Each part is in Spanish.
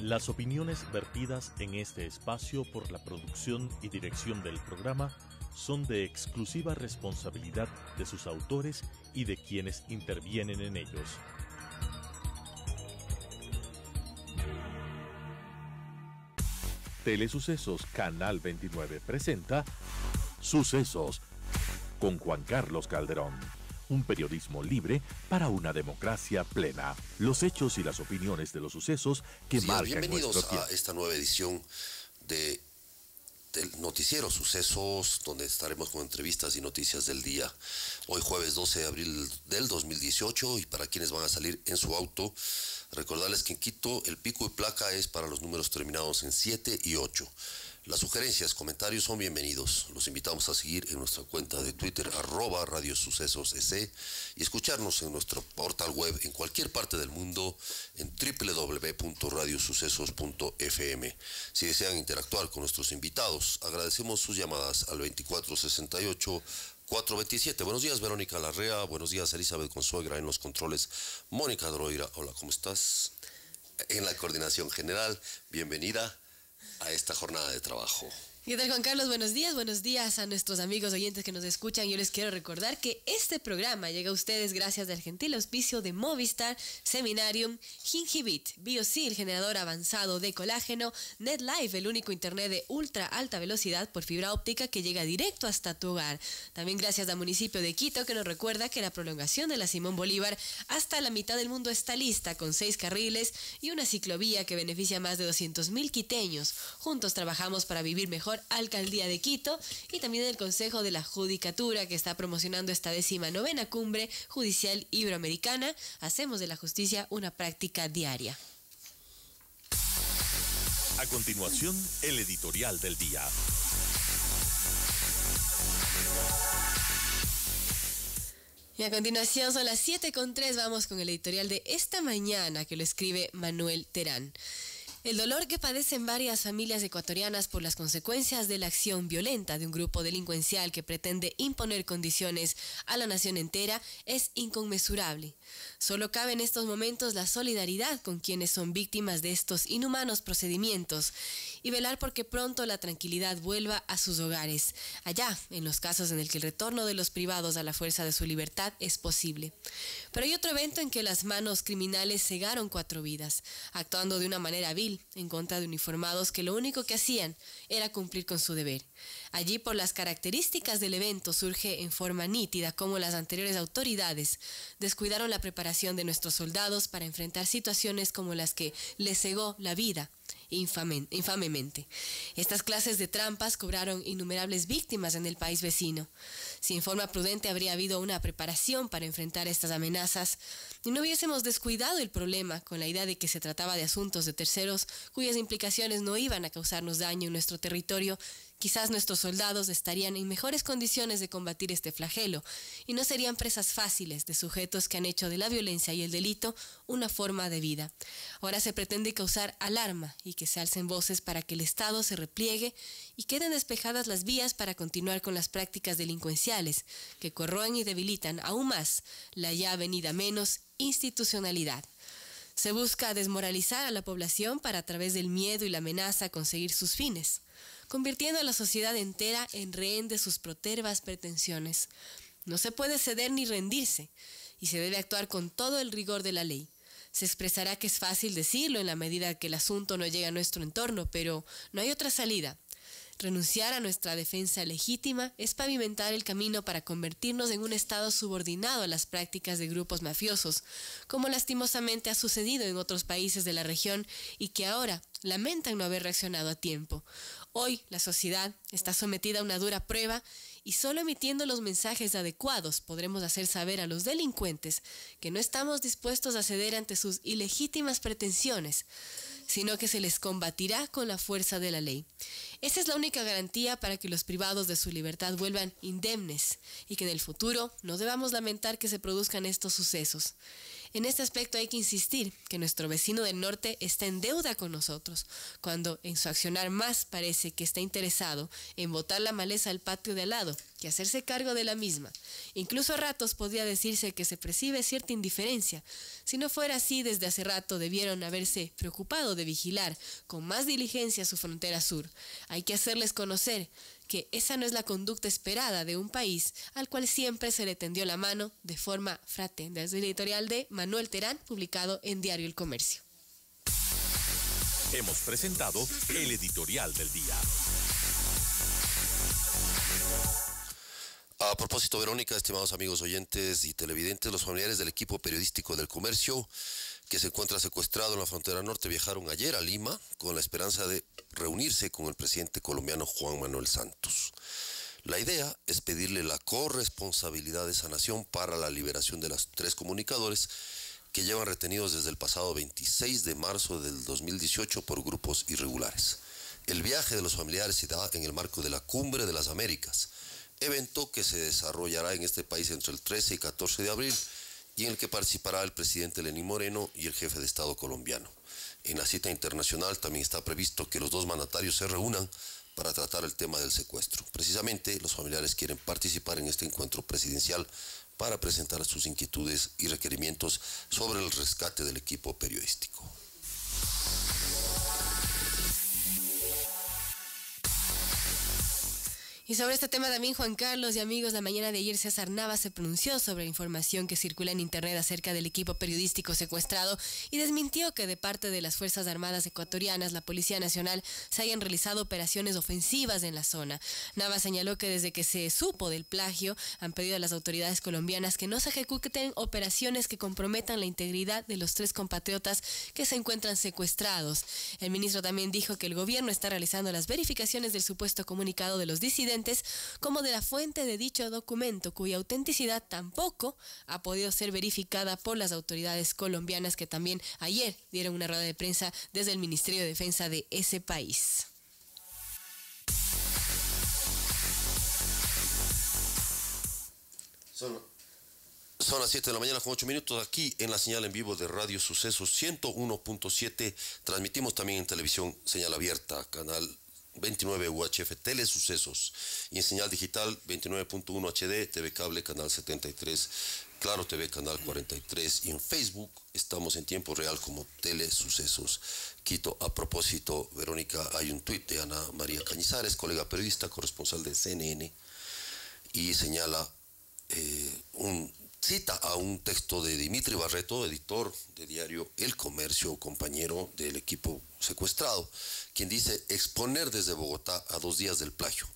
Las opiniones vertidas en este espacio por la producción y dirección del programa son de exclusiva responsabilidad de sus autores y de quienes intervienen en ellos. Telesucesos Canal 29 presenta Sucesos con Juan Carlos Calderón. Un periodismo libre para una democracia plena. Los hechos y las opiniones de los sucesos que marcan bienvenidos nuestro tiempo. a esta nueva edición del noticiero Sucesos, donde estaremos con entrevistas y noticias del día. Hoy jueves 12 de abril del 2018, y para quienes van a salir en su auto, recordarles que en Quito el pico y placa es para los números terminados en 7 y 8. Las sugerencias, comentarios son bienvenidos. Los invitamos a seguir en nuestra cuenta de Twitter, @radiosucesosec, y escucharnos en nuestro portal web en cualquier parte del mundo en www.radiosucesos.fm. Si desean interactuar con nuestros invitados, agradecemos sus llamadas al 2468-427. Buenos días, Verónica Larrea. Buenos días, Elizabeth Consuegra en los controles. Mónica Droira, hola, ¿cómo estás? En la coordinación general, bienvenida a esta jornada de trabajo. ¿Qué tal, Juan Carlos? Buenos días a nuestros amigos oyentes que nos escuchan. Yo les quiero recordar que este programa llega a ustedes gracias al gentil auspicio de Movistar, Seminarium, Gingivit, BioSil, generador avanzado de colágeno, NetLife, el único internet de ultra alta velocidad por fibra óptica que llega directo hasta tu hogar. También gracias al municipio de Quito, que nos recuerda que la prolongación de la Simón Bolívar hasta la mitad del mundo está lista, con 6 carriles y una ciclovía que beneficia a más de 200,000 quiteños. Juntos trabajamos para vivir mejor. Alcaldía de Quito, y también el Consejo de la Judicatura, que está promocionando esta 19ª Cumbre Judicial Iberoamericana. Hacemos de la justicia una práctica diaria. A continuación, el editorial del día. Y a continuación son las 7:03, vamos con el editorial de esta mañana, que lo escribe Manuel Terán. El dolor que padecen varias familias ecuatorianas por las consecuencias de la acción violenta de un grupo delincuencial que pretende imponer condiciones a la nación entera es inconmensurable. Solo cabe en estos momentos la solidaridad con quienes son víctimas de estos inhumanos procedimientos y velar porque pronto la tranquilidad vuelva a sus hogares, allá en los casos en el que el retorno de los privados a la fuerza de su libertad es posible. Pero hay otro evento en que las manos criminales cegaron 4 vidas, actuando de una manera vil en contra de uniformados que lo único que hacían era cumplir con su deber. Allí, por las características del evento, surge en forma nítida cómo las anteriores autoridades descuidaron la preparación de nuestros soldados para enfrentar situaciones como las que les cegó la vida infamemente. Estas clases de trampas cobraron innumerables víctimas en el país vecino. Si en forma prudente habría habido una preparación para enfrentar estas amenazas y no hubiésemos descuidado el problema con la idea de que se trataba de asuntos de terceros cuyas implicaciones no iban a causarnos daño en nuestro territorio, quizás nuestros soldados estarían en mejores condiciones de combatir este flagelo y no serían presas fáciles de sujetos que han hecho de la violencia y el delito una forma de vida. Ahora se pretende causar alarma y que se alcen voces para que el Estado se repliegue y queden despejadas las vías para continuar con las prácticas delincuenciales que corroen y debilitan aún más la ya venida menos institucionalidad. Se busca desmoralizar a la población para, a través del miedo y la amenaza, conseguir sus fines, convirtiendo a la sociedad entera en rehén de sus protervas pretensiones. No se puede ceder ni rendirse, y se debe actuar con todo el rigor de la ley. Se expresará que es fácil decirlo en la medida que el asunto no llega a nuestro entorno, pero no hay otra salida. Renunciar a nuestra defensa legítima es pavimentar el camino para convertirnos en un Estado subordinado a las prácticas de grupos mafiosos, como lastimosamente ha sucedido en otros países de la región y que ahora lamentan no haber reaccionado a tiempo. Hoy la sociedad está sometida a una dura prueba y solo emitiendo los mensajes adecuados podremos hacer saber a los delincuentes que no estamos dispuestos a ceder ante sus ilegítimas pretensiones, sino que se les combatirá con la fuerza de la ley. Esa es la única garantía para que los privados de su libertad vuelvan indemnes y que en el futuro no debamos lamentar que se produzcan estos sucesos. En este aspecto hay que insistir que nuestro vecino del norte está en deuda con nosotros, cuando en su accionar más parece que está interesado en botar la maleza al patio de al lado que hacerse cargo de la misma. Incluso a ratos podría decirse que se percibe cierta indiferencia. Si no fuera así, desde hace rato debieron haberse preocupado de vigilar con más diligencia su frontera sur. Hay que hacerles conocer que esa no es la conducta esperada de un país al cual siempre se le tendió la mano de forma fraterna. Es el editorial de Manuel Terán, publicado en Diario El Comercio. Hemos presentado el editorial del día. A propósito, Verónica, estimados amigos oyentes y televidentes, los familiares del equipo periodístico del Comercio, que se encuentra secuestrado en la frontera norte, viajaron ayer a Lima con la esperanza de reunirse con el presidente colombiano Juan Manuel Santos. La idea es pedirle la corresponsabilidad de esa nación para la liberación de los 3 comunicadores que llevan retenidos desde el pasado 26 de marzo del 2018 por grupos irregulares. El viaje de los familiares se da en el marco de la Cumbre de las Américas, evento que se desarrollará en este país entre el 13 y 14 de abril y en el que participará el presidente Lenín Moreno y el jefe de Estado colombiano. En la cita internacional también está previsto que los 2 mandatarios se reúnan para tratar el tema del secuestro. Precisamente, los familiares quieren participar en este encuentro presidencial para presentar sus inquietudes y requerimientos sobre el rescate del equipo periodístico. Y sobre este tema también, Juan Carlos y amigos, la mañana de ayer César Navas se pronunció sobre la información que circula en internet acerca del equipo periodístico secuestrado y desmintió que de parte de las Fuerzas Armadas ecuatorianas, la Policía Nacional, se hayan realizado operaciones ofensivas en la zona. Navas señaló que desde que se supo del plagio, han pedido a las autoridades colombianas que no se ejecuten operaciones que comprometan la integridad de los 3 compatriotas que se encuentran secuestrados. El ministro también dijo que el gobierno está realizando las verificaciones del supuesto comunicado de los disidentes como de la fuente de dicho documento, cuya autenticidad tampoco ha podido ser verificada por las autoridades colombianas, que también ayer dieron una rueda de prensa desde el Ministerio de Defensa de ese país. Son las 7 de la mañana con 8 minutos aquí en la señal en vivo de Radio Sucesos 101.7. Transmitimos también en televisión, señal abierta, canal 29 UHF Telesucesos, y en señal digital 29.1 HD, TV Cable Canal 73, Claro TV Canal 43, y en Facebook estamos en tiempo real como Telesucesos Quito. A propósito, Verónica, hay un tuit de Ana María Cañizares, colega periodista, corresponsal de CNN, y señala cita a un texto de Dimitri Barreto, editor de diario El Comercio, compañero del equipo secuestrado, quien dice: exponer desde Bogotá a 2 días del plagio,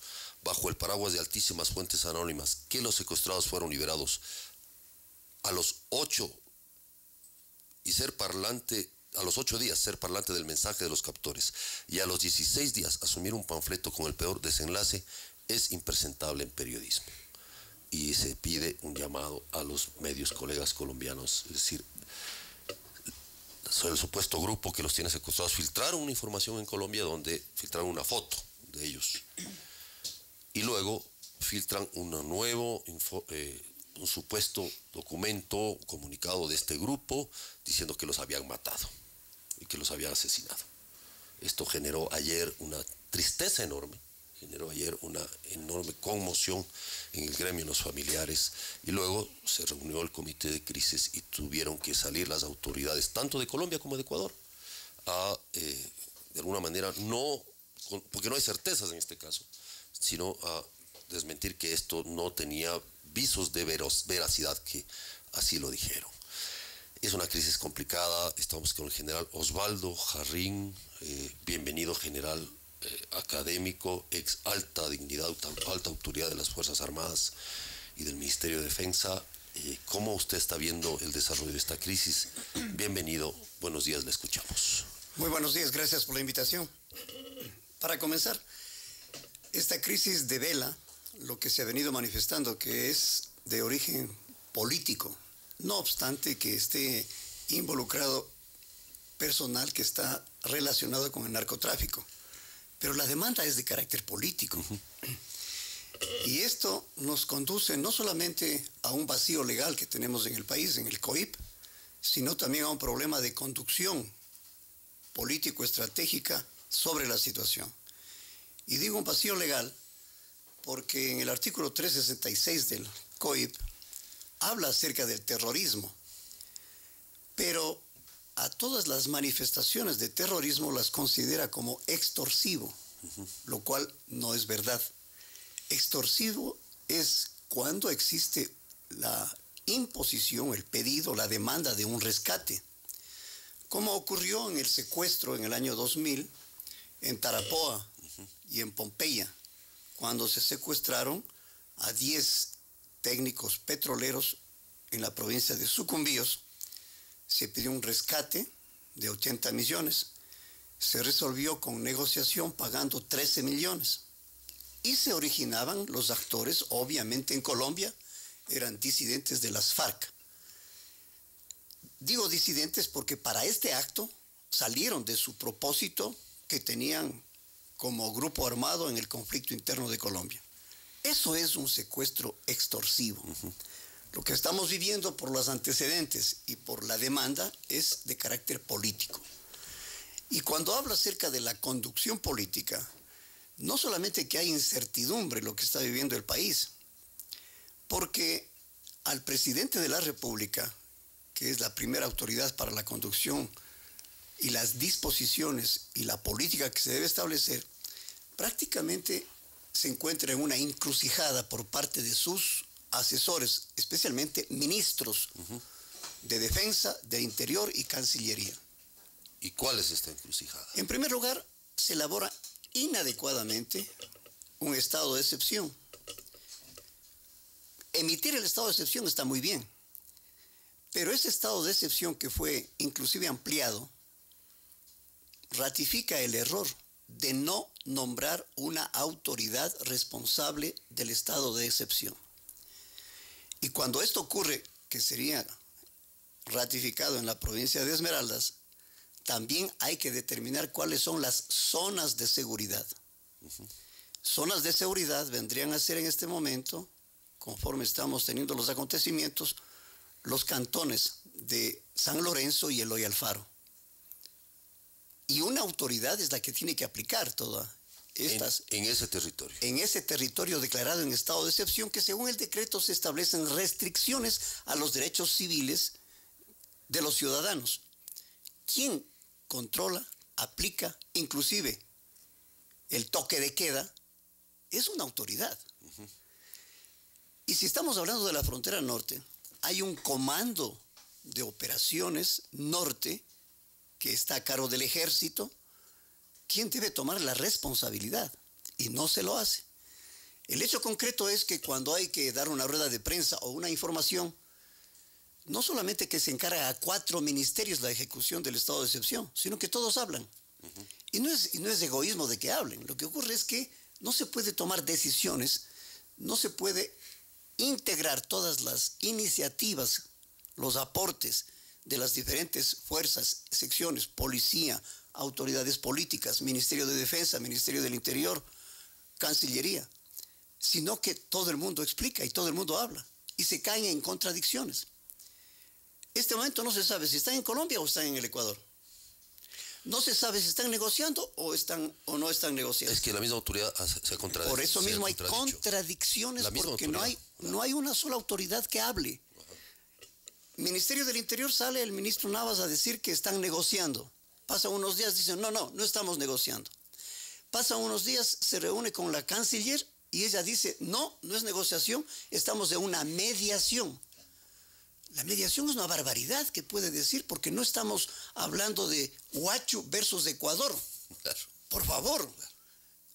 bajo el paraguas de altísimas fuentes anónimas, que los secuestrados fueron liberados a los 8 días ser parlante del mensaje de los captores y a los 16 días asumir un panfleto con el peor desenlace, es impresentable en periodismo. Y se pide un llamado a los medios colegas colombianos, es decir, sobre el supuesto grupo que los tiene secuestrados. Filtraron una información en Colombia donde filtraron una foto de ellos y luego filtran un supuesto documento, comunicado de este grupo diciendo que los habían matado y que los habían asesinado. Esto generó ayer una tristeza enorme, generó ayer una enorme conmoción en el gremio, en los familiares, y luego se reunió el comité de crisis y tuvieron que salir las autoridades, tanto de Colombia como de Ecuador, a, de alguna manera, porque no hay certezas en este caso, sino a desmentir que esto no tenía visos de veracidad, que así lo dijeron. Es una crisis complicada. Estamos con el general Osvaldo Jarrín, bienvenido general, académico, ex alta dignidad, alta autoridad de las Fuerzas Armadas y del Ministerio de Defensa. ¿Cómo usted está viendo el desarrollo de esta crisis? Bienvenido, buenos días, le escuchamos. Muy buenos días, gracias por la invitación. Para comenzar, esta crisis devela lo que se ha venido manifestando, que es de origen político, no obstante que esté involucrado personal que está relacionado con el narcotráfico. pero la demanda es de carácter político. Y esto nos conduce no solamente a un vacío legal que tenemos en el país, en el COIP, sino también a un problema de conducción político-estratégica sobre la situación. Y digo un vacío legal porque en el artículo 366 del COIP habla acerca del terrorismo, pero a todas las manifestaciones de terrorismo las considera como extorsivo, lo cual no es verdad. Extorsivo es cuando existe la imposición, el pedido, la demanda de un rescate, como ocurrió en el secuestro en el año 2000 en Tarapoa y en Pompeya, cuando se secuestraron a 10 técnicos petroleros en la provincia de Sucumbíos. Se pidió un rescate de 80 millones, se resolvió con negociación pagando 13 millones. Y se originaban los actores, obviamente en Colombia, eran disidentes de las FARC. Digo disidentes porque para este acto salieron de su propósito que tenían como grupo armado en el conflicto interno de Colombia. Eso es un secuestro extorsivo. Lo que estamos viviendo por los antecedentes y por la demanda es de carácter político. Y cuando hablo acerca de la conducción política, no solamente que hay incertidumbre en lo que está viviendo el país, porque al presidente de la República, que es la primera autoridad para la conducción y las disposiciones y la política que se debe establecer, prácticamente se encuentra en una encrucijada por parte de sus asesores, especialmente ministros de Defensa, de Interior y Cancillería. ¿Y cuál es esta encrucijada? En primer lugar, se elabora inadecuadamente un estado de excepción. Emitir el estado de excepción está muy bien, pero ese estado de excepción que fue inclusive ampliado ratifica el error de no nombrar una autoridad responsable del estado de excepción. Y cuando esto ocurre, que sería ratificado en la provincia de Esmeraldas, también hay que determinar cuáles son las zonas de seguridad. Zonas de seguridad vendrían a ser en este momento, conforme estamos teniendo los acontecimientos, los cantones de San Lorenzo y Eloy Alfaro. Y una autoridad es la que tiene que aplicar todas estas... En ese territorio. En ese territorio declarado en estado de excepción, que según el decreto se establecen restricciones a los derechos civiles de los ciudadanos. ¿Quién controla, aplica, inclusive el toque de queda? Es una autoridad. Y si estamos hablando de la frontera norte, hay un comando de operaciones norte que está a cargo del ejército. ¿Quién debe tomar la responsabilidad? Y no se lo hace. El hecho concreto es que cuando hay que dar una rueda de prensa o una información, no solamente que se encarga a 4 ministerios la ejecución del estado de excepción, sino que todos hablan. Y no es egoísmo de que hablen. Lo que ocurre es que no se puede tomar decisiones, no se puede integrar todas las iniciativas, los aportes de las diferentes fuerzas, secciones, policía, autoridades políticas, Ministerio de Defensa, Ministerio del Interior, Cancillería, sino que todo el mundo explica y todo el mundo habla y se caen en contradicciones. Este momento no se sabe si están en Colombia o están en el Ecuador. No se sabe si están negociando o no están negociando. Es que la misma autoridad se ha contradicho. Por eso mismo hay contradicciones, porque no hay una sola autoridad que hable. Ministerio del Interior sale el ministro Navas a decir que están negociando. Pasan unos días, dicen, no estamos negociando. Pasan unos días, se reúne con la canciller y ella dice, no es negociación, estamos en una mediación. La mediación es una barbaridad que puede decir, porque no estamos hablando de Huacho versus Ecuador. Claro. Por favor,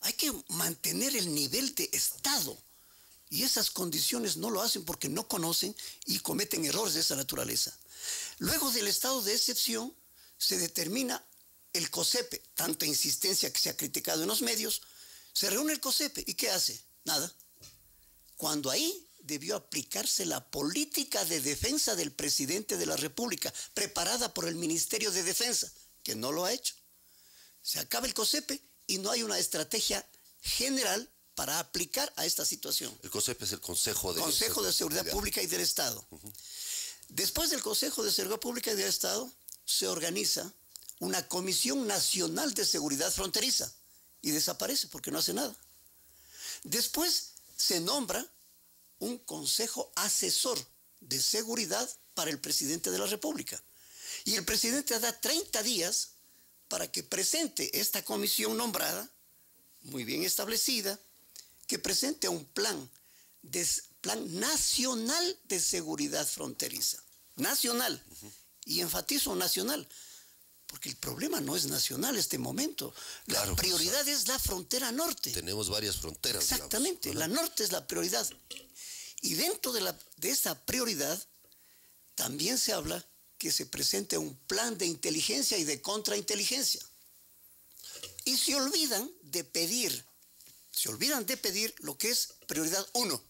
hay que mantener el nivel de Estado. Y esas condiciones no lo hacen porque no conocen y cometen errores de esa naturaleza. Luego del estado de excepción se determina el COSEPE, tanta insistencia que se ha criticado en los medios. Se reúne el COSEPE y ¿qué hace? Nada. Cuando ahí debió aplicarse la política de defensa del presidente de la República, preparada por el Ministerio de Defensa, que no lo ha hecho. Se acaba el COSEPE y no hay una estrategia general para aplicar a esta situación. El COSEP es el Consejo de Seguridad Pública y del Estado. Después del Consejo de Seguridad Pública y del Estado, se organiza una Comisión Nacional de Seguridad Fronteriza y desaparece porque no hace nada. Después se nombra un Consejo Asesor de Seguridad para el Presidente de la República. Y el presidente da 30 días para que presente esta comisión nombrada, muy bien establecida, que presente un plan nacional de seguridad fronteriza. Nacional. Y enfatizo nacional, porque el problema no es nacional en este momento. La prioridad es la frontera norte. Tenemos varias fronteras. Exactamente, la norte es la prioridad. Y dentro de esa prioridad también se habla que se presente un plan de inteligencia y de contrainteligencia. Y se olvidan de pedir lo que es prioridad 1,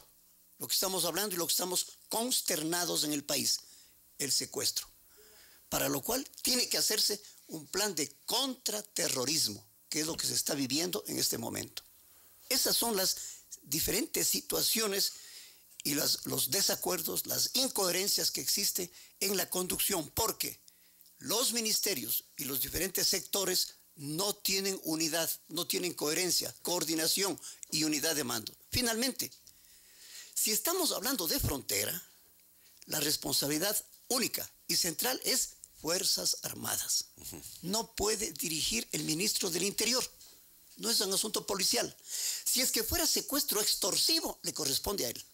lo que estamos hablando y lo que estamos consternados en el país, el secuestro. Para lo cual tiene que hacerse un plan de contraterrorismo, que es lo que se está viviendo en este momento. Esas son las diferentes situaciones y los desacuerdos, las incoherencias que existen en la conducción, porque los ministerios y los diferentes sectores no tienen unidad, no tienen coherencia, coordinación y unidad de mando. Finalmente, si estamos hablando de frontera, la responsabilidad única y central es Fuerzas Armadas. No puede dirigir el ministro del Interior. No es un asunto policial. Si es que fuera secuestro extorsivo, le corresponde a él.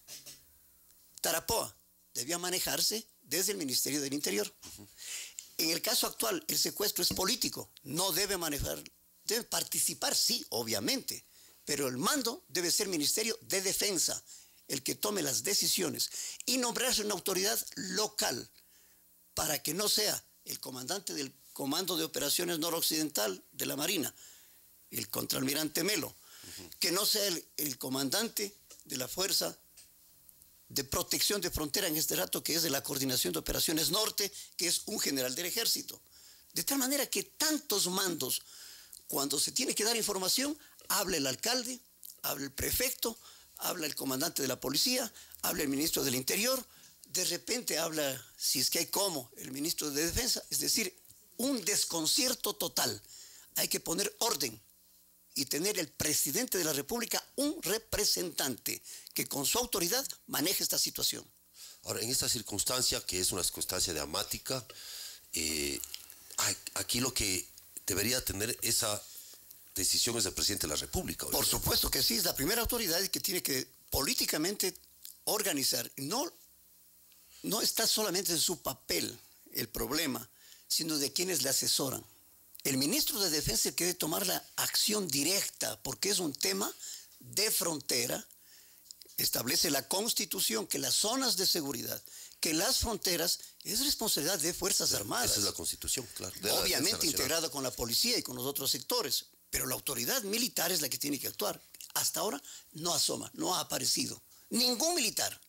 Tarapoa debía manejarse desde el Ministerio del Interior. En el caso actual, el secuestro es político. No debe manejar, debe participar, sí, obviamente, pero el mando debe ser Ministerio de Defensa, el que tome las decisiones, y nombrarse una autoridad local para que no sea el comandante del Comando de Operaciones Noroccidental de la Marina, el contraalmirante Melo, que no sea el comandante de la Fuerza de Protección de Frontera en este rato, que es de la Coordinación de Operaciones Norte, que es un general del Ejército. De tal manera que tantos mandos, cuando se tiene que dar información, habla el alcalde, habla el prefecto, habla el comandante de la policía, habla el ministro del Interior, de repente habla, si es que hay como, el ministro de Defensa, es decir, un desconcierto total. Hay que poner orden y tener el presidente de la República un representante que con su autoridad maneje esta situación. Ahora, en esta circunstancia, que es una circunstancia dramática, aquí lo que debería tener esa decisión es el presidente de la República. Por supuesto que sí, es la primera autoridad que tiene que políticamente organizar. No está solamente en su papel el problema, sino de quienes le asesoran. El ministro de Defensa quiere tomar la acción directa porque es un tema de frontera. Establece la Constitución que las zonas de seguridad, que las fronteras, es responsabilidad de Fuerzas Armadas. Esa es la Constitución, claro. Obviamente integrada con la policía y con los otros sectores, pero la autoridad militar es la que tiene que actuar. Hasta ahora no asoma, no ha aparecido ningún militar,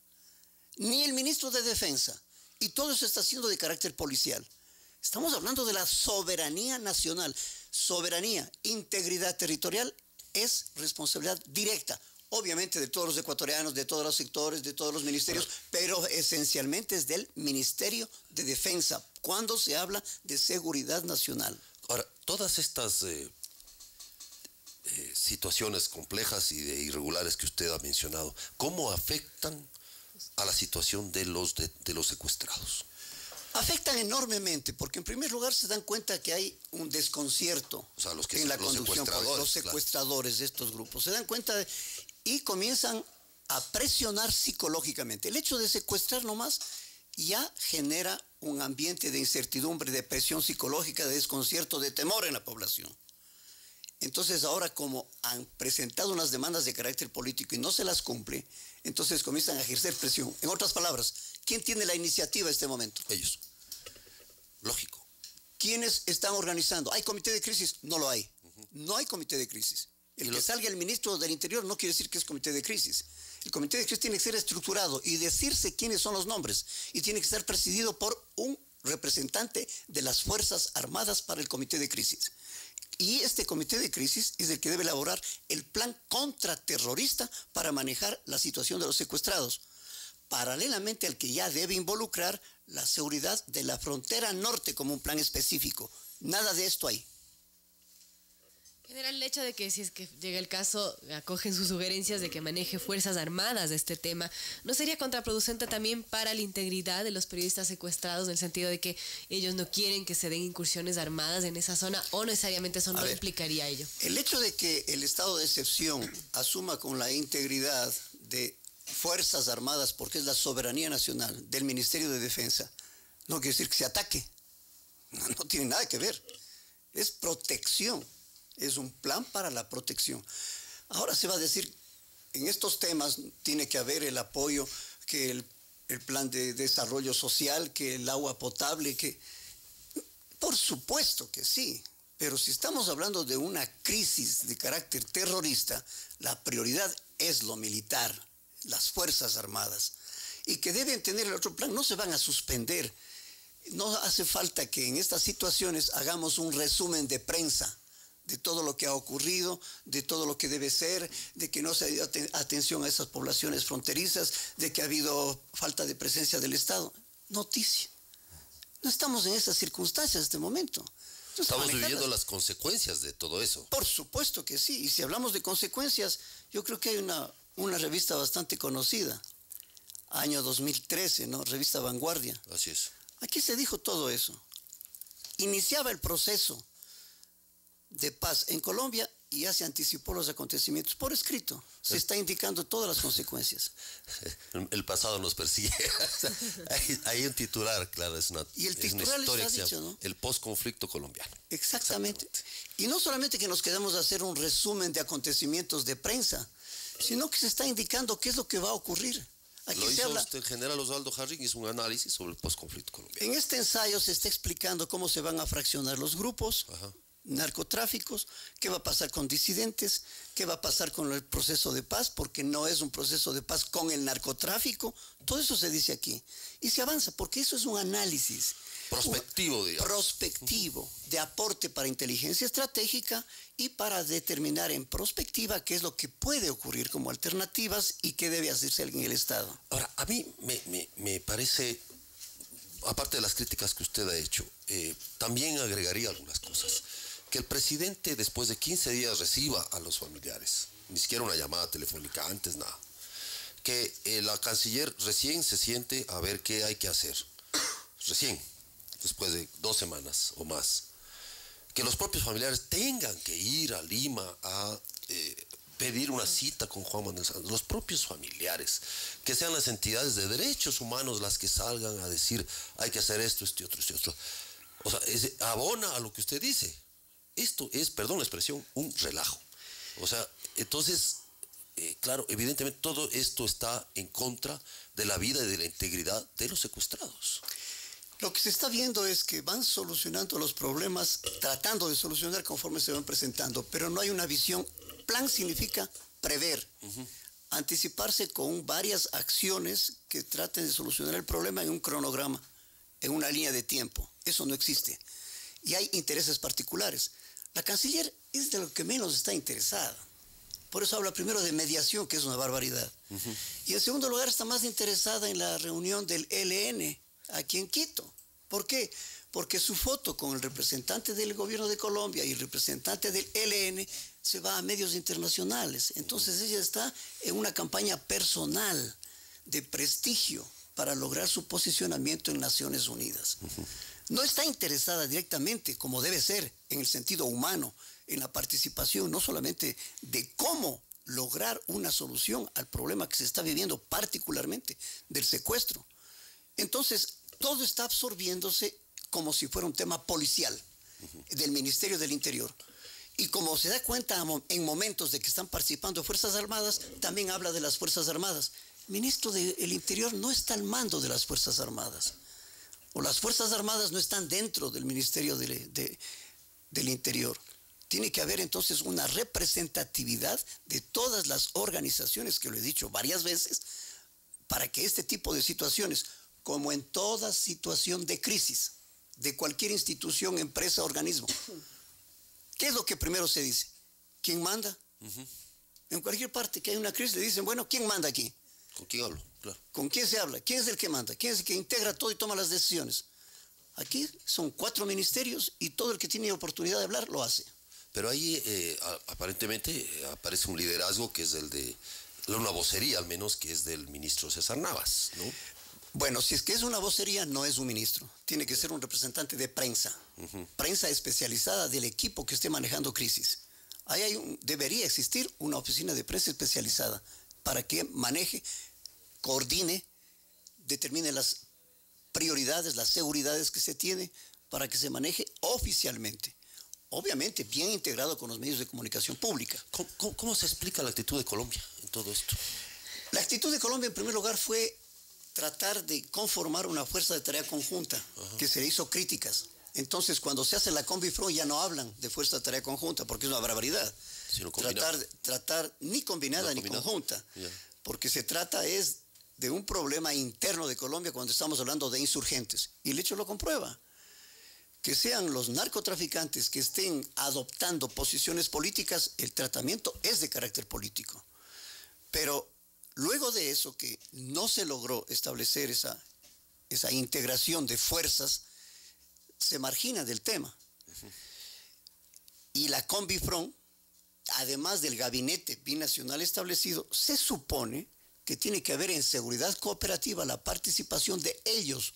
ni el ministro de Defensa, y todo eso está siendo de carácter policial. Estamos hablando de la soberanía nacional. Soberanía, integridad territorial es responsabilidad directa, obviamente de todos los ecuatorianos, de todos los sectores, de todos los ministerios, pero esencialmente es del Ministerio de Defensa, cuando se habla de seguridad nacional. Ahora, todas estas situaciones complejas y irregulares que usted ha mencionado, ¿cómo afectan a la situación de los secuestrados? Afectan enormemente, porque en primer lugar se dan cuenta que hay un desconcierto en la conducción. Los secuestradores de estos grupos se dan cuenta y comienzan a presionar psicológicamente. El hecho de secuestrar nomás ya genera un ambiente de incertidumbre, de presión psicológica, de desconcierto, de temor en la población. Entonces ahora, como han presentado unas demandas de carácter político y no se las cumple, entonces comienzan a ejercer presión. En otras palabras, ¿quién tiene la iniciativa en este momento? Ellos. Lógico. ¿Quiénes están organizando? ¿Hay comité de crisis? No lo hay. No hay comité de crisis. El que salga el ministro del Interior no quiere decir que es comité de crisis. El comité de crisis tiene que ser estructurado y decirse quiénes son los nombres. Y tiene que estar presidido por un representante de las Fuerzas Armadas para el comité de crisis. Y este comité de crisis es el que debe elaborar el plan contraterrorista para manejar la situación de los secuestrados, paralelamente al que ya debe involucrar la seguridad de la frontera norte como un plan específico. Nada de esto hay. General, el hecho de que si es que llega el caso, acogen sus sugerencias de que maneje Fuerzas Armadas de este tema, ¿no sería contraproducente también para la integridad de los periodistas secuestrados, en el sentido de que ellos no quieren que se den incursiones armadas en esa zona, o necesariamente eso no implicaría ello? El hecho de que el estado de excepción asuma con la integridad de Fuerzas Armadas, porque es la soberanía nacional del Ministerio de Defensa, no quiere decir que se ataque. No tiene nada que ver. Es protección. Es un plan para la protección. Ahora se va a decir, en estos temas tiene que haber el apoyo, que el plan de desarrollo social, que el agua potable, que... Por supuesto que sí, pero si estamos hablando de una crisis de carácter terrorista, la prioridad es lo militar, las Fuerzas Armadas, y que deben tener el otro plan, no se van a suspender. No hace falta que en estas situaciones hagamos un resumen de prensa de todo lo que ha ocurrido, de todo lo que debe ser, de que no se ha dado atención a esas poblaciones fronterizas, de que ha habido falta de presencia del Estado. Noticia. No estamos en esas circunstancias en este momento. Estamos viviendo las consecuencias de todo eso. Por supuesto que sí. Y si hablamos de consecuencias, yo creo que hay una revista bastante conocida, año 2013, ¿no? Revista Vanguardia. Así es. Aquí se dijo todo eso. Iniciaba el proceso de paz en Colombia y ya se anticipó los acontecimientos por escrito. Se está indicando todas las consecuencias. El pasado nos persigue. Hay un titular, claro, y el titular historia está dicho, ¿no? El postconflicto colombiano. Exactamente. Y no solamente que nos quedamos a hacer un resumen de acontecimientos de prensa, sino que se está indicando qué es lo que va a ocurrir. Aquí Lo se hizo habla, usted, el general Osvaldo Jarrín, hizo un análisis sobre el postconflicto colombiano. en este ensayo se está explicando cómo se van a fraccionar los grupos, Ajá. narcotráficos, qué va a pasar con disidentes, qué va a pasar con el proceso de paz, porque no es un proceso de paz con el narcotráfico. Todo eso se dice aquí. Y se avanza, porque eso es un análisis. Prospectivo, digamos. Prospectivo, de aporte para inteligencia estratégica y para determinar en prospectiva qué es lo que puede ocurrir como alternativas y qué debe hacerse en el Estado. Ahora, a mí me parece, aparte de las críticas que usted ha hecho, también agregaría algunas cosas. Que el presidente después de 15 días reciba a los familiares, ni siquiera una llamada telefónica antes, nada. Que la canciller recién se siente a ver qué hay que hacer. Recién, después de 2 semanas o más. Que los propios familiares tengan que ir a Lima a pedir una cita con Juan Manuel Santos. Los propios familiares, que sean las entidades de derechos humanos las que salgan a decir hay que hacer esto, esto y otro, esto y otro. O sea, abona a lo que usted dice. Esto es, perdón la expresión, un relajo. O sea, entonces, claro, evidentemente todo esto está en contra de la vida y de la integridad de los secuestrados. Lo que se está viendo es que van solucionando los problemas, tratando de solucionar conforme se van presentando, pero no hay una visión. Plan significa prever, anticiparse con varias acciones que traten de solucionar el problema en un cronograma, en una línea de tiempo. Eso no existe. Y hay intereses particulares. La canciller es de lo que menos está interesada. Por eso habla primero de mediación, que es una barbaridad. Y en segundo lugar está más interesada en la reunión del ELN aquí en Quito. ¿Por qué? Porque su foto con el representante del gobierno de Colombia y el representante del ELN se va a medios internacionales. Entonces ella está en una campaña personal de prestigio para lograr su posicionamiento en Naciones Unidas. No está interesada directamente, como debe ser, en el sentido humano, en la participación, no solamente de cómo lograr una solución al problema que se está viviendo, particularmente del secuestro. Entonces, todo está absorbiéndose como si fuera un tema policial del Ministerio del Interior. Y como se da cuenta en momentos de que están participando Fuerzas Armadas, también habla de las Fuerzas Armadas. El ministro del Interior no está al mando de las Fuerzas Armadas. O las Fuerzas Armadas no están dentro del Ministerio del Interior. Tiene que haber entonces una representatividad de todas las organizaciones, que lo he dicho varias veces, para que este tipo de situaciones, como en toda situación de crisis, de cualquier institución, empresa, organismo, ¿Qué es lo que primero se dice? ¿Quién manda? En cualquier parte que hay una crisis le dicen, bueno, ¿quién manda aquí? ¿Con quién hablo? Claro. ¿Con quién se habla? ¿Quién es el que manda? ¿Quién es el que integra todo y toma las decisiones? Aquí son 4 ministerios y todo el que tiene oportunidad de hablar lo hace. Pero ahí aparentemente aparece un liderazgo que es el de, una vocería al menos, que es del ministro César Navas, ¿no? Bueno, si es que es una vocería, no es un ministro. Tiene que ser un representante de prensa. Prensa especializada del equipo que esté manejando crisis. Ahí debería existir una oficina de prensa especializada para que maneje, coordine, determine las prioridades, las seguridades que se tiene para que se maneje oficialmente. Obviamente, bien integrado con los medios de comunicación pública. ¿Cómo se explica la actitud de Colombia en todo esto? La actitud de Colombia, en primer lugar, fue tratar de conformar una fuerza de tarea conjunta, que se le hizo críticas. Entonces, cuando se hace la Combifront, ya no hablan de fuerza de tarea conjunta, porque es una barbaridad. Sino tratar ni combinada ni conjunta, porque se trata es de un problema interno de Colombia cuando estamos hablando de insurgentes. Y el hecho lo comprueba. Que sean los narcotraficantes que estén adoptando posiciones políticas, el tratamiento es de carácter político. Pero luego de eso, que no se logró establecer esa integración de fuerzas, se margina del tema. Y la Combifront, además del gabinete binacional establecido, se supone que tiene que haber en seguridad cooperativa la participación de ellos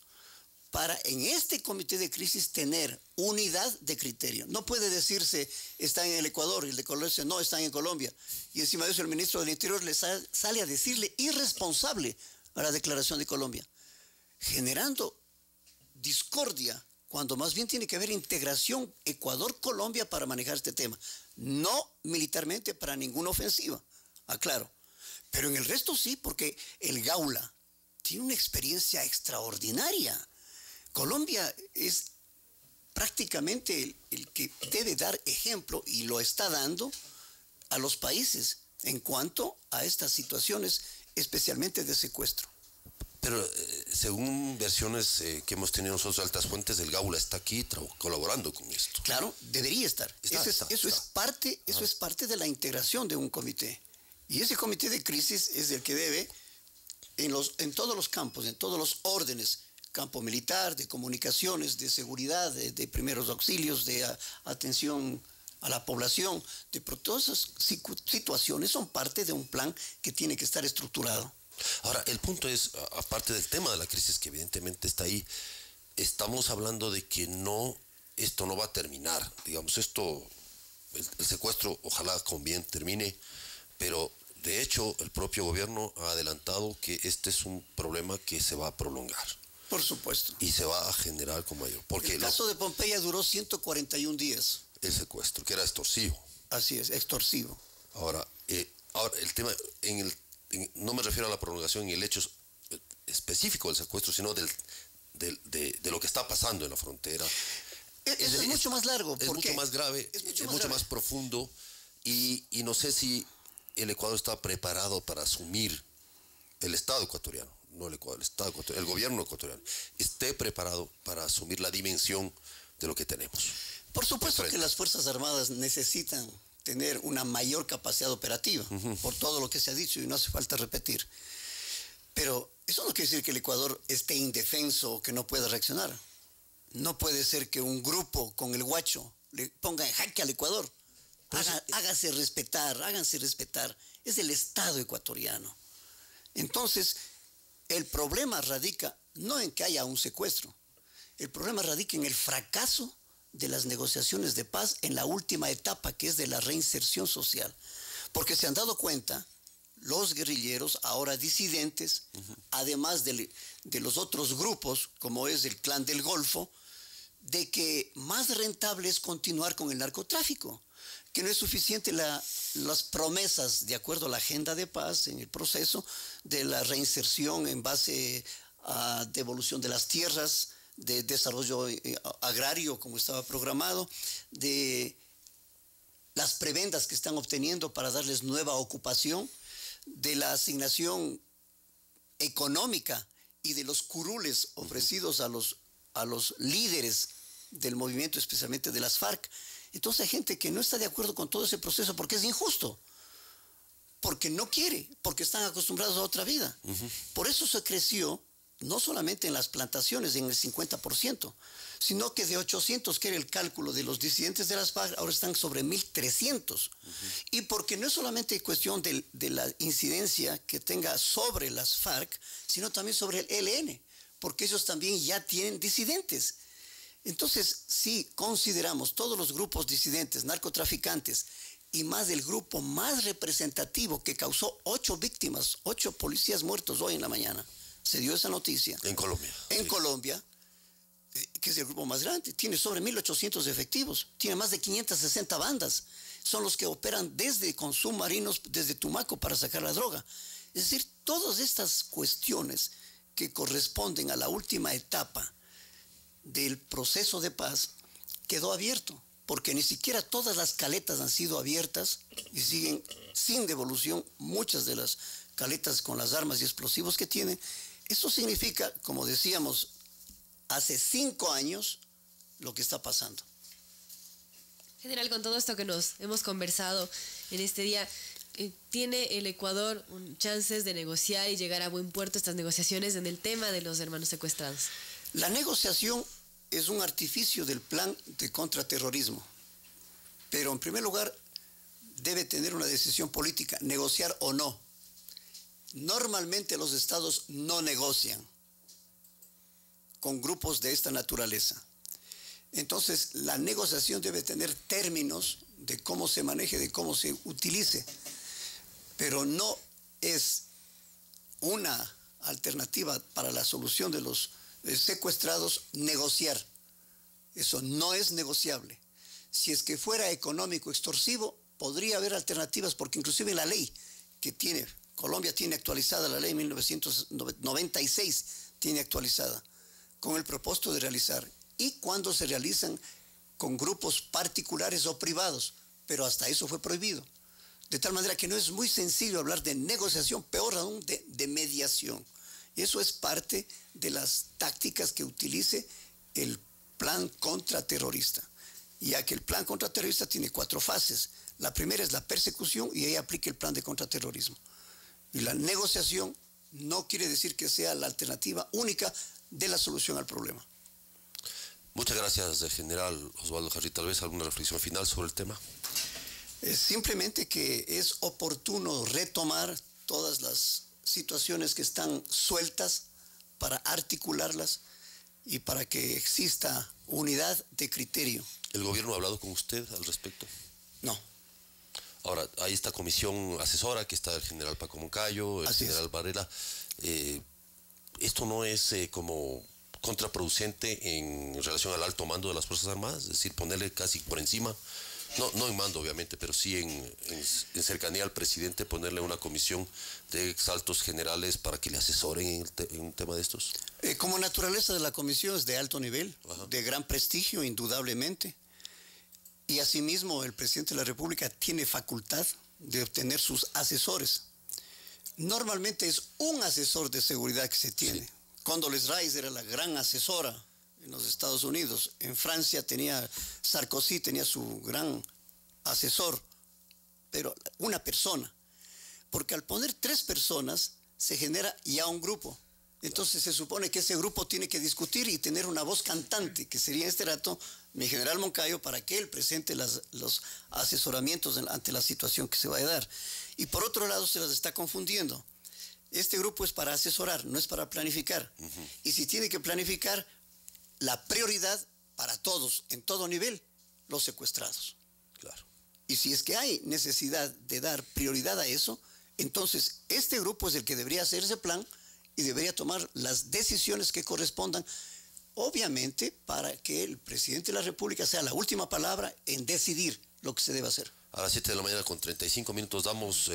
para en este comité de crisis tener unidad de criterio. No puede decirse está en el Ecuador y el de Colombia dice no, está en Colombia. Y encima de eso el ministro del Interior le sale a decirle irresponsable a la declaración de Colombia, generando discordia, cuando más bien tiene que haber integración Ecuador-Colombia para manejar este tema. No militarmente para ninguna ofensiva, aclaro. Pero en el resto sí, porque el Gaula tiene una experiencia extraordinaria. Colombia es prácticamente el que debe dar ejemplo, y lo está dando a los países en cuanto a estas situaciones, especialmente de secuestro. Pero según versiones que hemos tenido nosotros, altas fuentes, el Gaula está aquí colaborando con esto. Claro, debería estar. Eso es parte de la integración de un comité. Y ese comité de crisis es el que debe, en todos los campos, en todos los órdenes, campo militar, de comunicaciones, de seguridad, de primeros auxilios, de atención a la población, todas esas situaciones son parte de un plan que tiene que estar estructurado. Ahora, el punto es, aparte del tema de la crisis que evidentemente está ahí, estamos hablando de que esto no va a terminar. Digamos, el secuestro ojalá con bien termine, pero de hecho el propio gobierno ha adelantado que este es un problema que se va a prolongar. Por supuesto. Y se va a generar con mayor. Porque el caso de Pompeya duró 141 días. El secuestro, que era extorsivo. Así es, extorsivo. Ahora el tema, no me refiero a la prolongación en el hecho específico del secuestro, sino de lo que está pasando en la frontera. Es mucho más largo. Es mucho más grave, es mucho más profundo, y no sé si el Ecuador está preparado para asumir, el Estado ecuatoriano, no el Ecuador, el Estado ecuatoriano, el gobierno ecuatoriano, esté preparado para asumir la dimensión de lo que tenemos. Por supuesto que las Fuerzas Armadas necesitan tener una mayor capacidad operativa, por todo lo que se ha dicho y no hace falta repetir. Pero eso no quiere decir que el Ecuador esté indefenso o que no pueda reaccionar. No puede ser que un grupo con el guacho le ponga en jaque al Ecuador. Háganse respetar. Es el Estado ecuatoriano. Entonces, el problema radica no en que haya un secuestro. El problema radica en el fracaso de las negociaciones de paz en la última etapa, que es de la reinserción social. Porque se han dado cuenta los guerrilleros, ahora disidentes, además de los otros grupos, como es el Clan del Golfo, de que más rentable es continuar con el narcotráfico, que no es suficiente las promesas, de acuerdo a la agenda de paz en el proceso de la reinserción en base a devolución de las tierras, de desarrollo agrario como estaba programado, de las prebendas que están obteniendo para darles nueva ocupación, de la asignación económica y de los curules ofrecidos a los líderes del movimiento, especialmente de las FARC. Entonces hay gente que no está de acuerdo con todo ese proceso porque es injusto, porque no quiere, porque están acostumbrados a otra vida. Por eso se creció no solamente en las plantaciones en el 50%, sino que de 800, que era el cálculo de los disidentes de las FARC, ahora están sobre 1.300. Y porque no es solamente cuestión de la incidencia que tenga sobre las FARC, sino también sobre el ELN, porque ellos también ya tienen disidentes. Entonces, si consideramos todos los grupos disidentes, narcotraficantes, y más del grupo más representativo que causó 8 víctimas, 8 policías muertos hoy en la mañana, se dio esa noticia. En Colombia. En Colombia, que es el grupo más grande, tiene sobre 1.800 efectivos, tiene más de 560 bandas, son los que operan con submarinos desde Tumaco para sacar la droga. Es decir, todas estas cuestiones que corresponden a la última etapa del proceso de paz quedó abierto, porque ni siquiera todas las caletas han sido abiertas y siguen sin devolución muchas de las caletas con las armas y explosivos que tienen. Eso significa, como decíamos, hace 5 años lo que está pasando. General, con todo esto que nos hemos conversado en este día, ¿tiene el Ecuador chances de negociar y llegar a buen puerto estas negociaciones en el tema de los hermanos secuestrados? La negociación es un artificio del plan de contraterrorismo, pero en primer lugar debe tener una decisión política, negociar o no. Normalmente los estados no negocian con grupos de esta naturaleza. Entonces, la negociación debe tener términos de cómo se maneje, de cómo se utilice, pero no es una alternativa para la solución de los secuestrados negociar. Eso no es negociable. Si es que fuera económico extorsivo, podría haber alternativas, porque inclusive la ley que tiene, Colombia tiene actualizada la ley 1996, tiene actualizada, con el propósito de realizar, y cuando se realizan con grupos particulares o privados, pero hasta eso fue prohibido. De tal manera que no es muy sencillo hablar de negociación, peor aún de mediación. Y eso es parte de las tácticas que utilice el plan contraterrorista, ya que el plan contraterrorista tiene 4 fases. La primera es la persecución y ahí aplica el plan de contraterrorismo. Y la negociación no quiere decir que sea la alternativa única de la solución al problema. Muchas gracias, general Osvaldo Jarrín. Tal vez alguna reflexión final sobre el tema. Simplemente que es oportuno retomar todas las situaciones que están sueltas para articularlas y para que exista unidad de criterio. ¿El gobierno ha hablado con usted al respecto? No. Ahora, hay esta comisión asesora que está el general Paco Moncayo, el general Varela. ¿Esto no es como contraproducente en relación al alto mando de las Fuerzas Armadas? Es decir, ponerle casi por encima, no en mando obviamente, pero sí en cercanía al presidente, ponerle una comisión de exaltos generales para que le asesoren en un tema de estos. Como naturaleza de la comisión es de alto nivel, de gran prestigio indudablemente, y asimismo el presidente de la República tiene facultad de obtener sus asesores. Normalmente es un asesor de seguridad que se tiene. Sí. Condoleezza Rice era la gran asesora en los Estados Unidos. En Francia Sarkozy tenía su gran asesor, pero una persona. Porque al poner 3 personas se genera ya un grupo. Entonces se supone que ese grupo tiene que discutir y tener una voz cantante, que sería en este rato mi general Moncayo, para que él presente los asesoramientos ante la situación que se va a dar. Y por otro lado se las está confundiendo. Este grupo es para asesorar, no es para planificar. Y si tiene que planificar, la prioridad para todos, en todo nivel, los secuestrados. Claro. Y si es que hay necesidad de dar prioridad a eso, entonces este grupo es el que debería hacer ese plan y debería tomar las decisiones que correspondan, obviamente para que el presidente de la República sea la última palabra en decidir lo que se debe hacer. A las 7 de la mañana con 35 minutos damos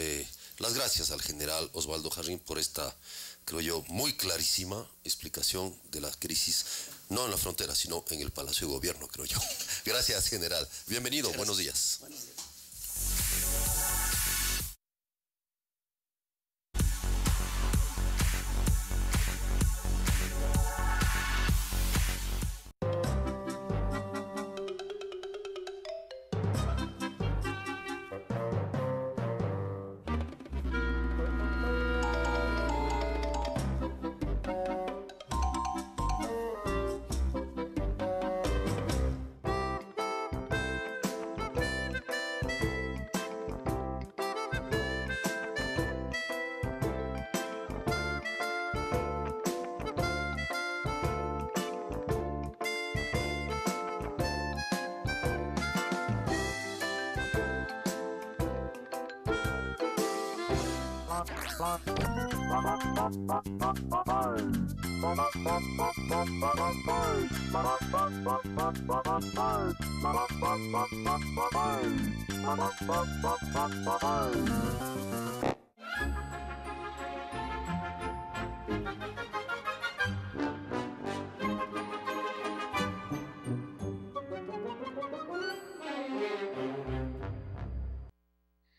las gracias al general Osvaldo Jarrín por esta, creo yo, muy clarísima explicación de la crisis, no en la frontera, sino en el Palacio de Gobierno, creo yo. Gracias, general. Bienvenido, buenos días. Buenos días.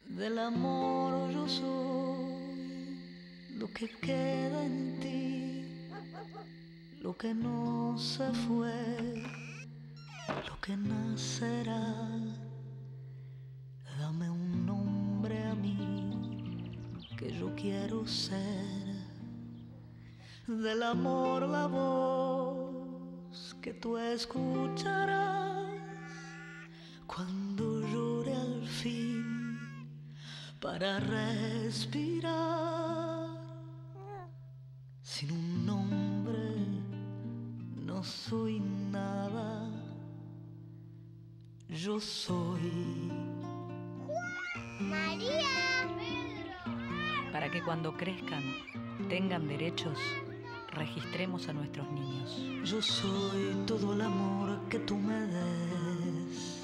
Del amor yo soy lo que queda en ti, lo que no se fue, lo que nacerá. Dame un nombre a mí que yo quiero ser. Del amor la voz que tú escucharás cuando llore al fin para respirar. Sin un nombre no soy nada, yo soy María, Pedro. Para que cuando crezcan tengan derechos, registremos a nuestros niños. Yo soy todo el amor que tú me des.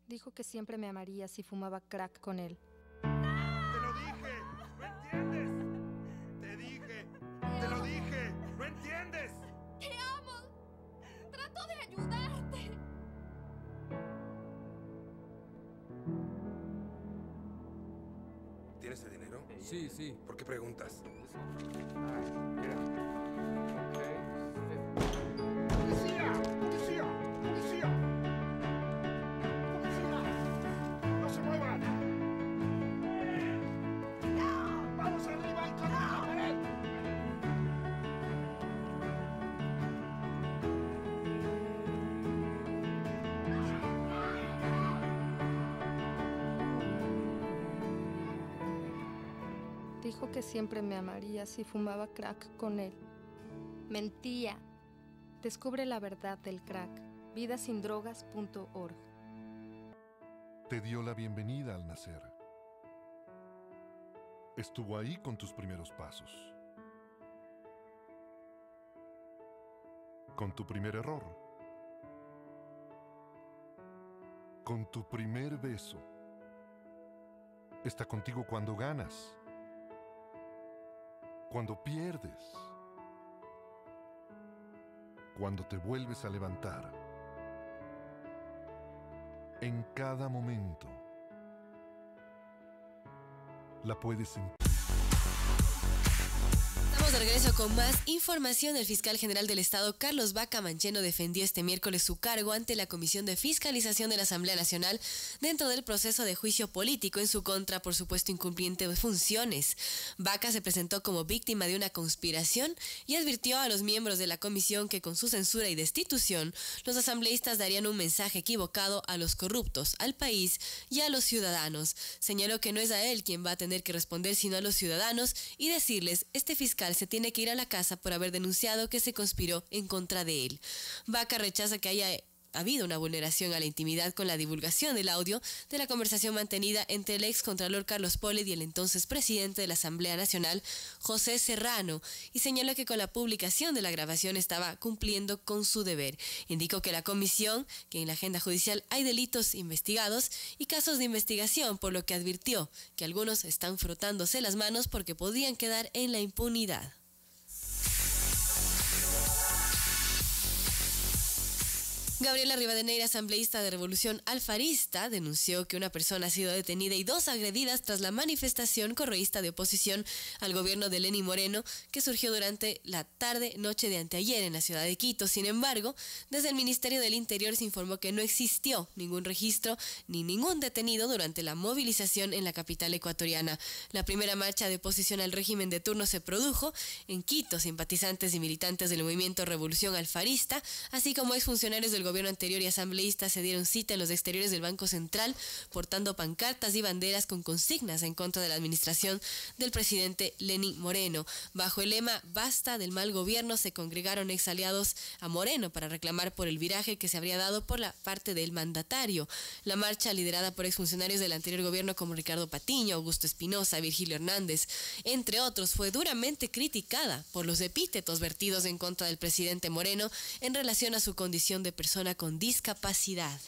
Dijo que siempre me amaría si fumaba crack con él. ¡Te lo dije! ¿No entiendes? Te dije, te lo dije, ¿no entiendes? ¡Te amo! ¡Trato de ayudarte! ¿Tienes el dinero? Sí, sí. ¿Por qué preguntas? ¡Policía! ¡Policía! ¡Policía! ¡No se muevan! ¡No! ¡Vamos arriba y contra la pared! Dijo que siempre me amaría si fumaba crack con él. Mentía. Descubre la verdad del crack. Vidasindrogas.org. Te dio la bienvenida al nacer. Estuvo ahí con tus primeros pasos. Con tu primer error. Con tu primer beso. Está contigo cuando ganas. Cuando pierdes. Cuando te vuelves a levantar. En cada momento. La puedes sentir. Estamos de regreso con más información. El fiscal general del Estado, Carlos Vaca Mancheno, defendió este miércoles su cargo ante la Comisión de Fiscalización de la Asamblea Nacional dentro del proceso de juicio político en su contra por supuesto incumplimiento de funciones. Vaca se presentó como víctima de una conspiración y advirtió a los miembros de la comisión que con su censura y destitución, los asambleístas darían un mensaje equivocado a los corruptos, al país y a los ciudadanos. Señaló que no es a él quien va a tener que responder, sino a los ciudadanos, y decirles: este fiscal se tiene que ir a la casa por haber denunciado que se conspiró en contra de él. Vaca rechaza que haya habido una vulneración a la intimidad con la divulgación del audio de la conversación mantenida entre el ex contralor Carlos Polet y el entonces presidente de la Asamblea Nacional, José Serrano, y señaló que con la publicación de la grabación estaba cumpliendo con su deber. Indicó que la comisión, que en la agenda judicial hay delitos investigados y casos de investigación, por lo que advirtió que algunos están frotándose las manos porque podrían quedar en la impunidad. Gabriela Rivadeneira, asambleísta de Revolución Alfarista, denunció que una persona ha sido detenida y 2 agredidas tras la manifestación correísta de oposición al gobierno de Lenín Moreno que surgió durante la tarde-noche de anteayer en la ciudad de Quito. Sin embargo, desde el Ministerio del Interior se informó que no existió ningún registro ni ningún detenido durante la movilización en la capital ecuatoriana. La primera marcha de oposición al régimen de turno se produjo en Quito. Simpatizantes y militantes del movimiento Revolución Alfarista, así como exfuncionarios del gobierno anterior y asambleístas, se dieron cita en los exteriores del Banco Central portando pancartas y banderas con consignas en contra de la administración del presidente Lenín Moreno. Bajo el lema "Basta del mal gobierno", se congregaron ex aliados a Moreno para reclamar por el viraje que se habría dado por la parte del mandatario. La marcha, liderada por exfuncionarios del anterior gobierno como Ricardo Patiño, Augusto Espinosa, Virgilio Hernández, entre otros, fue duramente criticada por los epítetos vertidos en contra del presidente Moreno en relación a su condición de persona con discapacidad.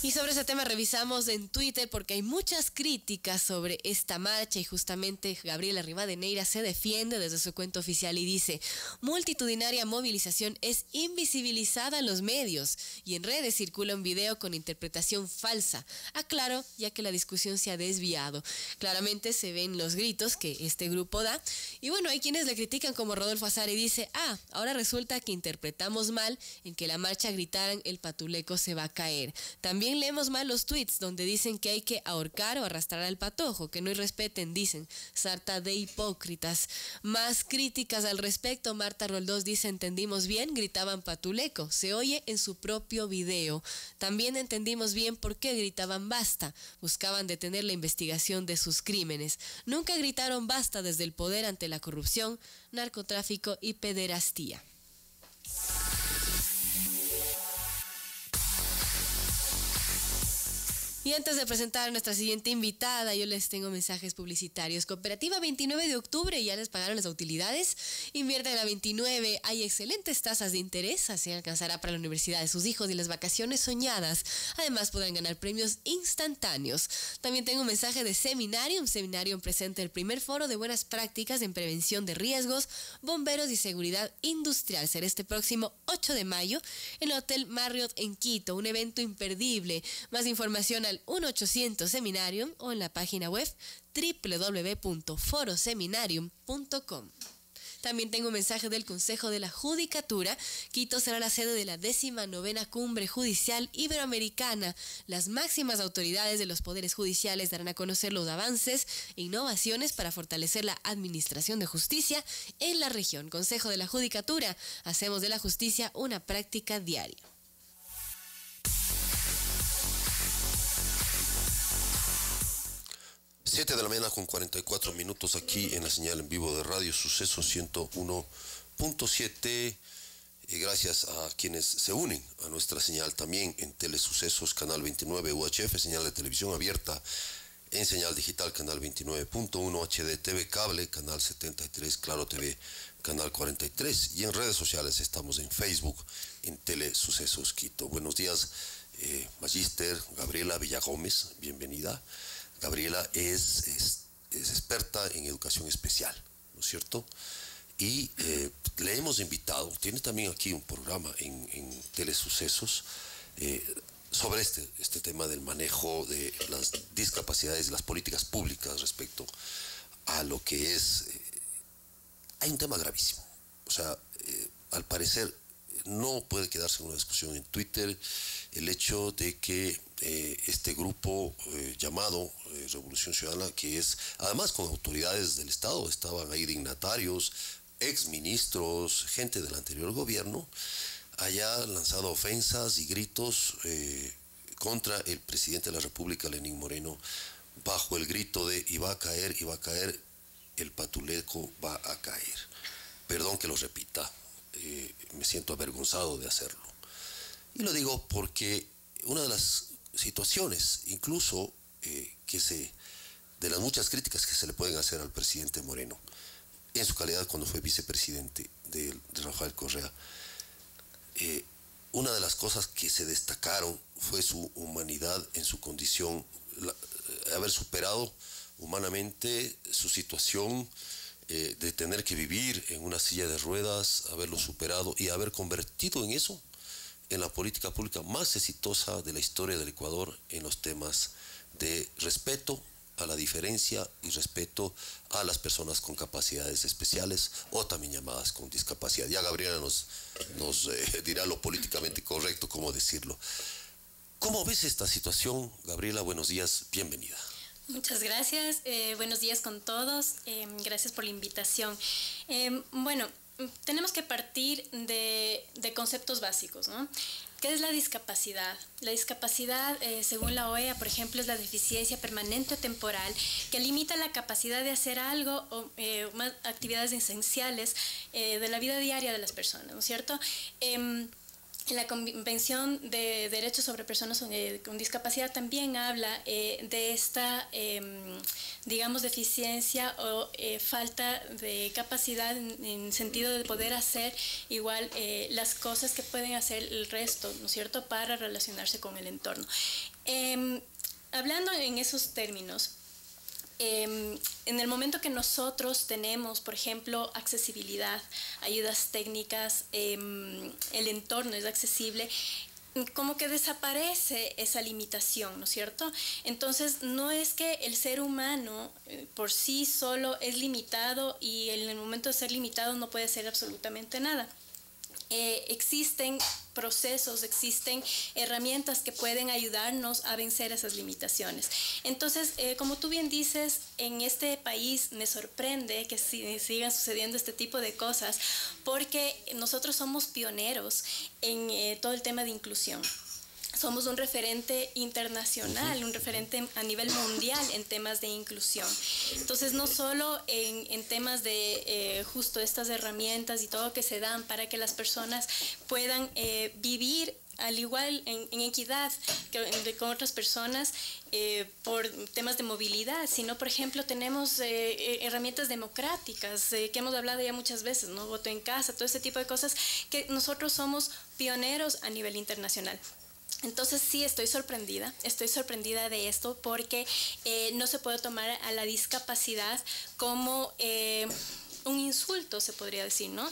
Y sobre ese tema revisamos en Twitter porque hay muchas críticas sobre esta marcha y justamente Gabriela Rivadeneira se defiende desde su cuenta oficial y dice: multitudinaria movilización es invisibilizada en los medios y en redes circula un video con interpretación falsa. Aclaro, ya que la discusión se ha desviado. Claramente se ven los gritos que este grupo da y bueno, hay quienes le critican como Rodolfo Azar y dice: ahora resulta que interpretamos mal en que la marcha gritaran "el patuleco se va a caer". También leemos mal los tweets donde dicen que hay que ahorcar o arrastrar al patojo, que no irrespeten, dicen, sarta de hipócritas. Más críticas al respecto. Marta Roldós dice: entendimos bien, gritaban patuleco, se oye en su propio video. También entendimos bien por qué gritaban basta, buscaban detener la investigación de sus crímenes. Nunca gritaron basta desde el poder ante la corrupción, narcotráfico y pederastía. Y antes de presentar a nuestra siguiente invitada, yo les tengo mensajes publicitarios. Cooperativa 29 de octubre, ya les pagaron las utilidades. Invierte en la 29, hay excelentes tasas de interés, así alcanzará para la universidad de sus hijos y las vacaciones soñadas. Además podrán ganar premios instantáneos. También tengo un mensaje de Seminarium. Seminarium presenta el primer foro de buenas prácticas en prevención de riesgos, bomberos y seguridad industrial. Será este próximo 8 de mayo en el Hotel Marriott en Quito, un evento imperdible. Más información al 1-800 Seminarium o en la página web www.foroseminarium.com. También tengo un mensaje del Consejo de la Judicatura. Quito será la sede de la 19ª Cumbre Judicial Iberoamericana. Las máximas autoridades de los poderes judiciales darán a conocer los avances e innovaciones para fortalecer la administración de justicia en la región. Consejo de la Judicatura, hacemos de la justicia una práctica diaria. 7 de la mañana con 44 minutos aquí en la señal en vivo de Radio Suceso 101.7. Gracias a quienes se unen a nuestra señal también en Telesucesos, canal 29 UHF, señal de televisión abierta, en señal digital, canal 29.1 HD, TV Cable, canal 73, Claro TV, canal 43, y en redes sociales estamos en Facebook, en Telesucesos Quito. Buenos días, Magíster Gabriela Villagómez, bienvenida. Gabriela es experta en educación especial, ¿no es cierto? Y le hemos invitado, tiene también aquí un programa en Telesucesos sobre este tema del manejo de las discapacidades y las políticas públicas respecto a lo que es... hay un tema gravísimo, o sea, al parecer no puede quedarse en una discusión en Twitter el hecho de que este grupo llamado Revolución Ciudadana, que es además con autoridades del Estado, estaban ahí dignatarios, exministros, gente del anterior gobierno, haya lanzado ofensas y gritos contra el presidente de la República, Lenín Moreno, bajo el grito de iba a caer, el patuleco va a caer. Perdón que lo repita, me siento avergonzado de hacerlo. Y lo digo porque una de las situaciones, incluso de las muchas críticas que se le pueden hacer al presidente Moreno, en su calidad cuando fue vicepresidente de Rafael Correa, una de las cosas que se destacaron fue su humanidad en su condición, haber superado humanamente su situación de tener que vivir en una silla de ruedas, haberlo superado y haber convertido en eso, en la política pública más exitosa de la historia del Ecuador en los temas de respeto a la diferencia y respeto a las personas con capacidades especiales o también llamadas con discapacidad. Ya Gabriela nos dirá lo políticamente correcto, cómo decirlo. ¿Cómo ves esta situación, Gabriela? Buenos días, bienvenida. Muchas gracias, buenos días con todos, gracias por la invitación. Bueno, tenemos que partir de conceptos básicos, ¿no? ¿Qué es la discapacidad? La discapacidad, según la OEA, por ejemplo, es la deficiencia permanente o temporal que limita la capacidad de hacer algo o más actividades esenciales de la vida diaria de las personas, ¿no es cierto? En la Convención de Derechos sobre Personas con Discapacidad también habla de esta, digamos, deficiencia o falta de capacidad en sentido de poder hacer igual las cosas que pueden hacer el resto, ¿no es cierto?, para relacionarse con el entorno. Hablando en esos términos, en el momento que nosotros tenemos, por ejemplo, accesibilidad, ayudas técnicas, el entorno es accesible, como que desaparece esa limitación, ¿no es cierto? Entonces, no es que el ser humano por sí solo es limitado y en el momento de ser limitado no puede hacer absolutamente nada. Existen procesos, existen herramientas que pueden ayudarnos a vencer esas limitaciones. Entonces, como tú bien dices, en este país me sorprende que sigan sucediendo este tipo de cosas porque nosotros somos pioneros en todo el tema de inclusión. Somos un referente internacional, un referente a nivel mundial en temas de inclusión. Entonces, no solo en temas de justo estas herramientas y todo que se dan para que las personas puedan vivir al igual en equidad con otras personas por temas de movilidad, sino, por ejemplo, tenemos herramientas democráticas que hemos hablado ya muchas veces, ¿no? Voto en casa, todo ese tipo de cosas que nosotros somos pioneros a nivel internacional. Entonces sí, estoy sorprendida de esto porque no se puede tomar a la discapacidad como un insulto, se podría decir, ¿no?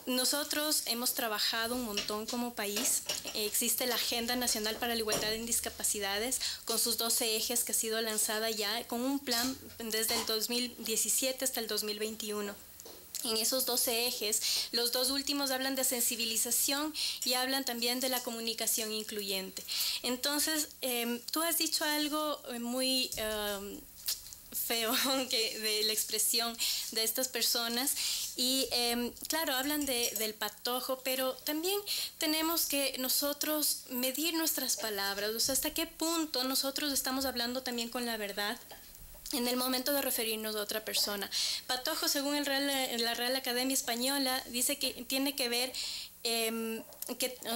Nosotros hemos trabajado un montón como país. Existe la Agenda Nacional para la Igualdad en Discapacidades con sus 12 ejes que ha sido lanzada ya con un plan desde el 2017 hasta el 2021. En esos 12 ejes, los dos últimos hablan de sensibilización y hablan también de la comunicación incluyente. Entonces, tú has dicho algo muy feo de la expresión de estas personas y claro, hablan del patojo, pero también tenemos que nosotros medir nuestras palabras, o sea, hasta qué punto nosotros estamos hablando también con la verdad en el momento de referirnos a otra persona. Patojo, según la Real Academia Española, dice que tiene que ver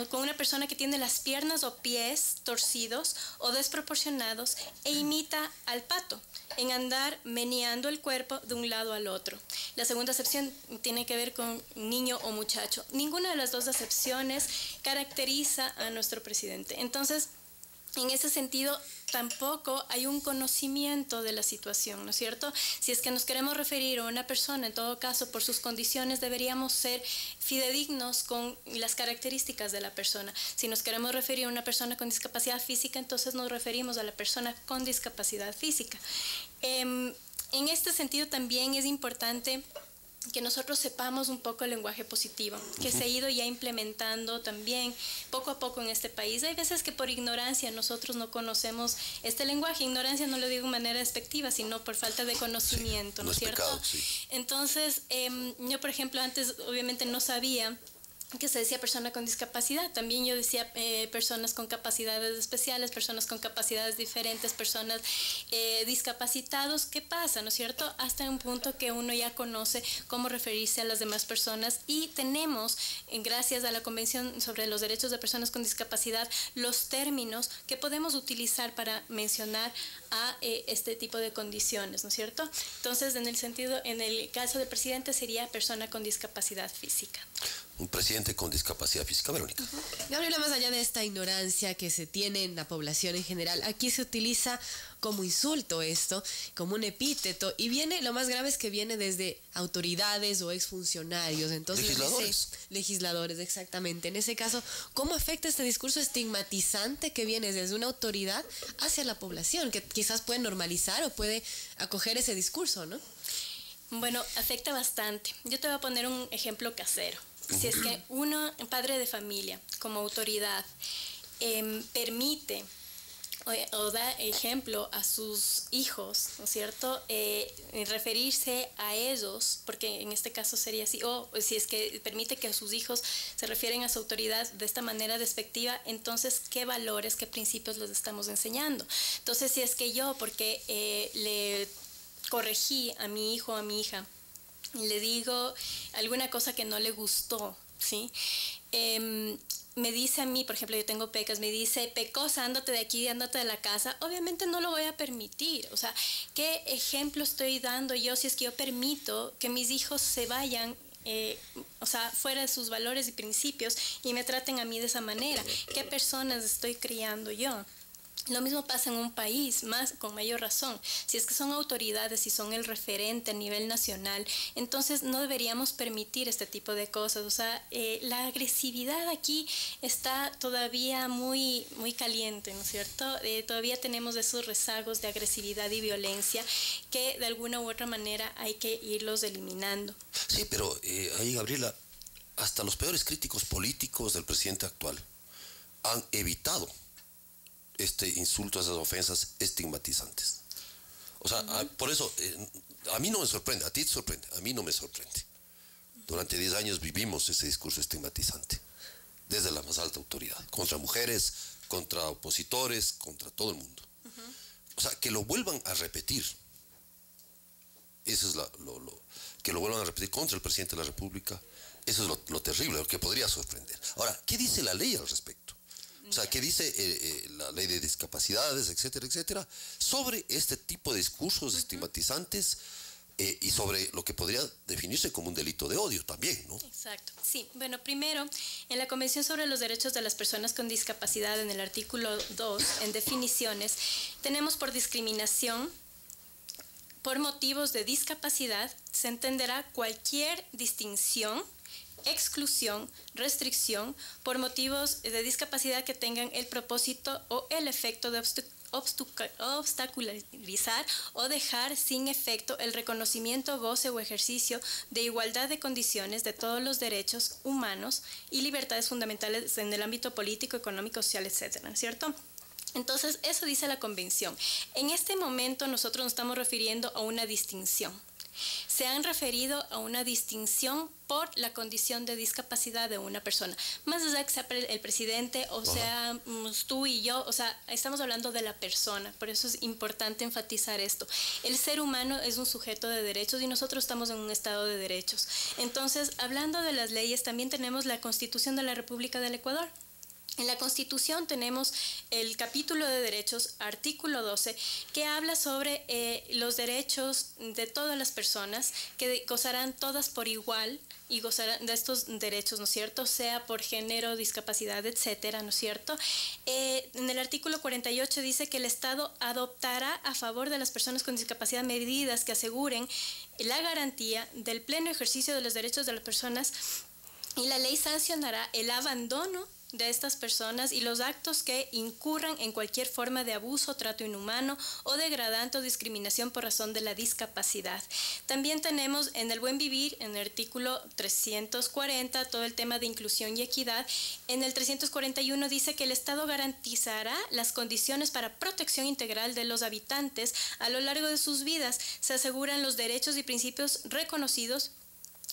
con una persona que tiene las piernas o pies torcidos o desproporcionados e imita al pato en andar meneando el cuerpo de un lado al otro. La segunda acepción tiene que ver con niño o muchacho. Ninguna de las dos acepciones caracteriza a nuestro presidente. Entonces, en ese sentido, tampoco hay un conocimiento de la situación, ¿no es cierto? Si es que nos queremos referir a una persona, en todo caso, por sus condiciones, deberíamos ser fidedignos con las características de la persona. Si nos queremos referir a una persona con discapacidad física, entonces nos referimos a la persona con discapacidad física. En este sentido, también es importante que nosotros sepamos un poco el lenguaje positivo, que se ha ido ya implementando también poco a poco en este país. Hay veces que por ignorancia nosotros no conocemos este lenguaje. Ignorancia no lo digo de manera despectiva, sino por falta de conocimiento, ¿no es cierto? Pecado, sí. Entonces, yo, por ejemplo, antes obviamente no sabía que se decía persona con discapacidad. También yo decía personas con capacidades especiales, personas con capacidades diferentes, personas discapacitados. ¿Qué pasa, no es cierto? Hasta un punto que uno ya conoce cómo referirse a las demás personas, y tenemos, gracias a la Convención sobre los Derechos de Personas con Discapacidad, los términos que podemos utilizar para mencionar a este tipo de condiciones, ¿no es cierto? Entonces, en el caso del presidente sería persona con discapacidad física. Un presidente con discapacidad física, Verónica. Gabriela, más allá de esta ignorancia que se tiene en la población en general, aquí se utiliza como insulto esto, como un epíteto, y viene, lo más grave es que viene desde autoridades o exfuncionarios. Entonces, legisladores, exactamente. En ese caso, ¿cómo afecta este discurso estigmatizante que viene desde una autoridad hacia la población, que quizás puede normalizar o puede acoger ese discurso, ¿no? Bueno, afecta bastante. Yo te voy a poner un ejemplo casero. Si es que uno, padre de familia, como autoridad, permite o da ejemplo a sus hijos, ¿no es cierto?, referirse a ellos, porque en este caso sería así, o si es que permite que sus hijos se refieren a su autoridad de esta manera despectiva, entonces, ¿qué valores, qué principios les estamos enseñando? Entonces, si es que yo, porque le corregí a mi hijo o a mi hija, le digo alguna cosa que no le gustó, ¿sí? Me dice a mí, por ejemplo, yo tengo pecas, me dice, pecosa, ándate de aquí, ándate de la casa, obviamente no lo voy a permitir. O sea, ¿qué ejemplo estoy dando yo si es que yo permito que mis hijos se vayan fuera de sus valores y principios y me traten a mí de esa manera? ¿Qué personas estoy criando yo? Lo mismo pasa en un país, con mayor razón. Si es que son autoridades, si son el referente a nivel nacional, entonces no deberíamos permitir este tipo de cosas. O sea, la agresividad aquí está todavía muy, muy caliente, ¿no es cierto? Todavía tenemos esos rezagos de agresividad y violencia que de alguna u otra manera hay que irlos eliminando. Sí, pero ahí, Gabriela, hasta los peores críticos políticos del presidente actual han evitado este insulto, esas ofensas estigmatizantes. O sea, por eso, a mí no me sorprende, a ti te sorprende, a mí no me sorprende. Durante 10 años vivimos ese discurso estigmatizante, desde la más alta autoridad, contra mujeres, contra opositores, contra todo el mundo. O sea, que lo vuelvan a repetir, eso es que lo vuelvan a repetir contra el presidente de la República, eso es lo terrible, lo que podría sorprender. Ahora, ¿qué dice la ley al respecto? O sea, ¿qué dice la ley de discapacidades, etcétera, etcétera, sobre este tipo de discursos estigmatizantes y sobre lo que podría definirse como un delito de odio también, ¿no? Exacto. Sí, bueno, primero, en la Convención sobre los Derechos de las Personas con Discapacidad, en el artículo 2, en definiciones, tenemos por discriminación, por motivos de discapacidad, se entenderá cualquier distinción, exclusión, restricción por motivos de discapacidad que tengan el propósito o el efecto de obstaculizar o dejar sin efecto el reconocimiento, goce o ejercicio de igualdad de condiciones de todos los derechos humanos y libertades fundamentales en el ámbito político, económico, social, etcétera, ¿no es cierto? Entonces, eso dice la Convención. En este momento nosotros nos estamos refiriendo a una distinción. Se han referido a una distinción por la condición de discapacidad de una persona. Más allá de que sea el presidente, o sea, tú y yo, o sea, estamos hablando de la persona. Por eso es importante enfatizar esto. El ser humano es un sujeto de derechos y nosotros estamos en un estado de derechos. Entonces, hablando de las leyes, también tenemos la Constitución de la República del Ecuador. En la Constitución tenemos el capítulo de derechos, artículo 12, que habla sobre los derechos de todas las personas, que gozarán todas por igual y gozarán de estos derechos, ¿no es cierto?, sea por género, discapacidad, etcétera, ¿no es cierto? En el artículo 48 dice que el Estado adoptará a favor de las personas con discapacidad medidas que aseguren la garantía del pleno ejercicio de los derechos de las personas, y la ley sancionará el abandono de estas personas y los actos que incurran en cualquier forma de abuso, trato inhumano o degradante o discriminación por razón de la discapacidad. También tenemos en el buen vivir, en el artículo 340, todo el tema de inclusión y equidad. En el 341 dice que el Estado garantizará las condiciones para protección integral de los habitantes a lo largo de sus vidas. Se aseguran los derechos y principios reconocidos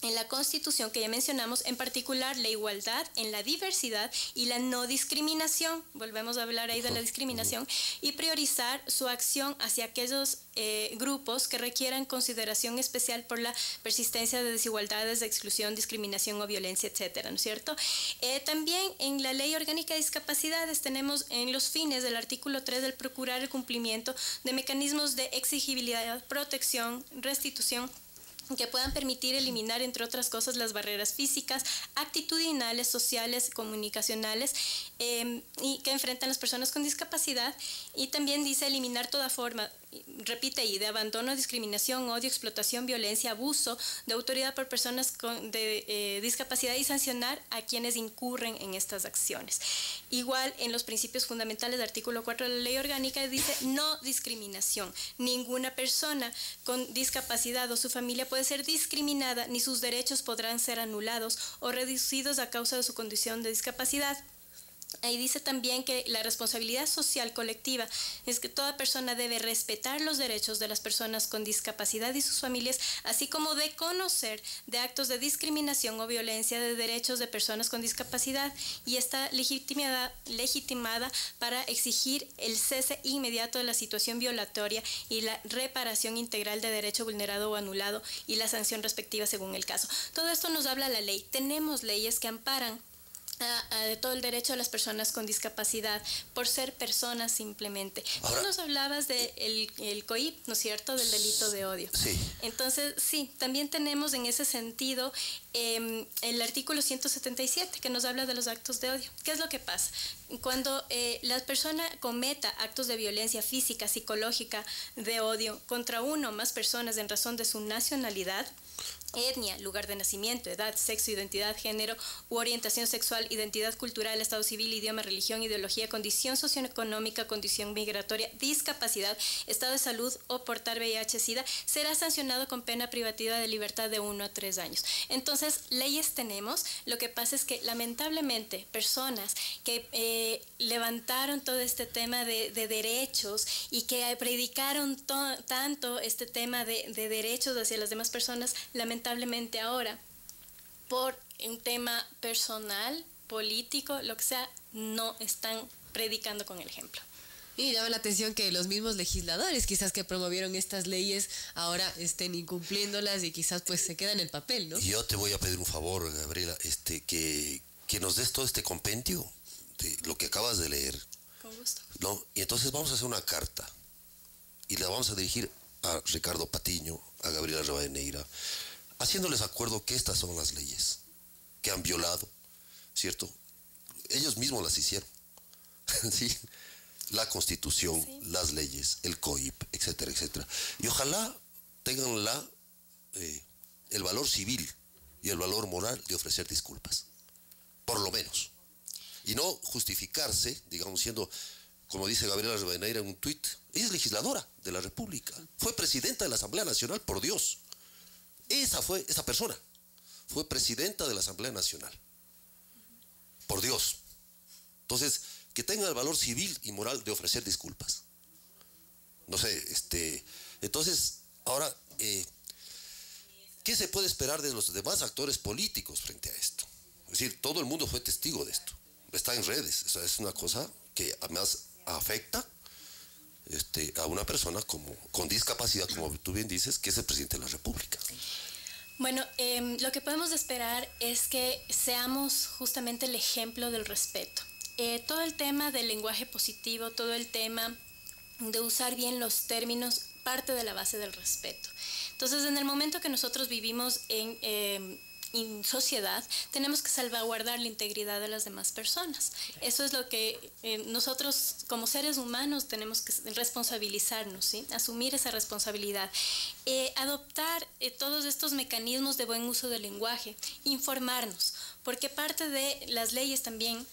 en la Constitución que ya mencionamos, en particular la igualdad en la diversidad y la no discriminación, volvemos a hablar ahí de la discriminación, y priorizar su acción hacia aquellos grupos que requieran consideración especial por la persistencia de desigualdades, de exclusión, discriminación o violencia, etcétera, ¿no es cierto? También en la Ley Orgánica de Discapacidades tenemos en los fines del artículo 3 el procurar el cumplimiento de mecanismos de exigibilidad, protección, restitución, que puedan permitir eliminar, entre otras cosas, las barreras físicas, actitudinales, sociales, comunicacionales y que enfrentan las personas con discapacidad. Y también dice eliminar toda forma, repite ahí, de abandono, discriminación, odio, explotación, violencia, abuso de autoridad por personas con discapacidad y sancionar a quienes incurren en estas acciones. Igual en los principios fundamentales del artículo 4 de la Ley Orgánica dice no discriminación. Ninguna persona con discapacidad o su familia puede ser discriminada ni sus derechos podrán ser anulados o reducidos a causa de su condición de discapacidad. Ahí dice también que la responsabilidad social colectiva es que toda persona debe respetar los derechos de las personas con discapacidad y sus familias, así como de conocer de actos de discriminación o violencia de derechos de personas con discapacidad y está legitimada para exigir el cese inmediato de la situación violatoria y la reparación integral de derecho vulnerado o anulado y la sanción respectiva según el caso. Todo esto nos habla la ley. Tenemos leyes que amparan de todo el derecho de las personas con discapacidad por ser personas simplemente. Ahora, tú nos hablabas del COIP, ¿no es cierto?, del delito de odio. Sí. Entonces, sí, también tenemos en ese sentido el artículo 177 que nos habla de los actos de odio. ¿Qué es lo que pasa? Cuando la persona cometa actos de violencia física, psicológica, de odio contra uno o más personas en razón de su nacionalidad, etnia, lugar de nacimiento, edad, sexo, identidad, género u orientación sexual, identidad cultural, estado civil, idioma, religión, ideología, condición socioeconómica, condición migratoria, discapacidad, estado de salud o portar VIH-Sida, será sancionado con pena privativa de libertad de 1 a 3 años. Entonces, leyes tenemos, lo que pasa es que lamentablemente personas que levantaron todo este tema de derechos y que predicaron tanto este tema de derechos hacia las demás personas, lamentablemente ahora, por un tema personal, político, lo que sea, no están predicando con el ejemplo. Y llama la atención que los mismos legisladores quizás que promovieron estas leyes ahora estén incumpliéndolas y quizás pues se queda en el papel, ¿no? Yo te voy a pedir un favor, Gabriela, que nos des todo este compendio de lo que acabas de leer. Con gusto. ¿No? Y entonces vamos a hacer una carta y la vamos a dirigir a Ricardo Patiño, a Gabriela Rivadeneira, haciéndoles acuerdo que estas son las leyes que han violado, ¿cierto? Ellos mismos las hicieron, ¿sí? La Constitución, sí, las leyes, el COIP, etcétera, etcétera. Y ojalá tengan el valor civil y el valor moral de ofrecer disculpas, por lo menos. Y no justificarse, digamos, siendo, como dice Gabriela Rivadeneira en un tuit, ella es legisladora de la República, fue presidenta de la Asamblea Nacional, por Dios. Esa persona fue presidenta de la Asamblea Nacional, por Dios. Entonces, que tenga el valor civil y moral de ofrecer disculpas. No sé, entonces, ahora, ¿qué se puede esperar de los demás actores políticos frente a esto? Es decir, todo el mundo fue testigo de esto, está en redes, o sea, es una cosa que además afecta a una persona con discapacidad, como tú bien dices, que es el presidente de la República. Bueno, lo que podemos esperar es que seamos justamente el ejemplo del respeto. Todo el tema del lenguaje positivo, todo el tema de usar bien los términos, parte de la base del respeto. Entonces, en el momento que nosotros vivimos en sociedad, tenemos que salvaguardar la integridad de las demás personas. Eso es lo que nosotros como seres humanos tenemos que responsabilizarnos, ¿sí? Asumir esa responsabilidad. Adoptar todos estos mecanismos de buen uso del lenguaje, informarnos, porque parte de las leyes también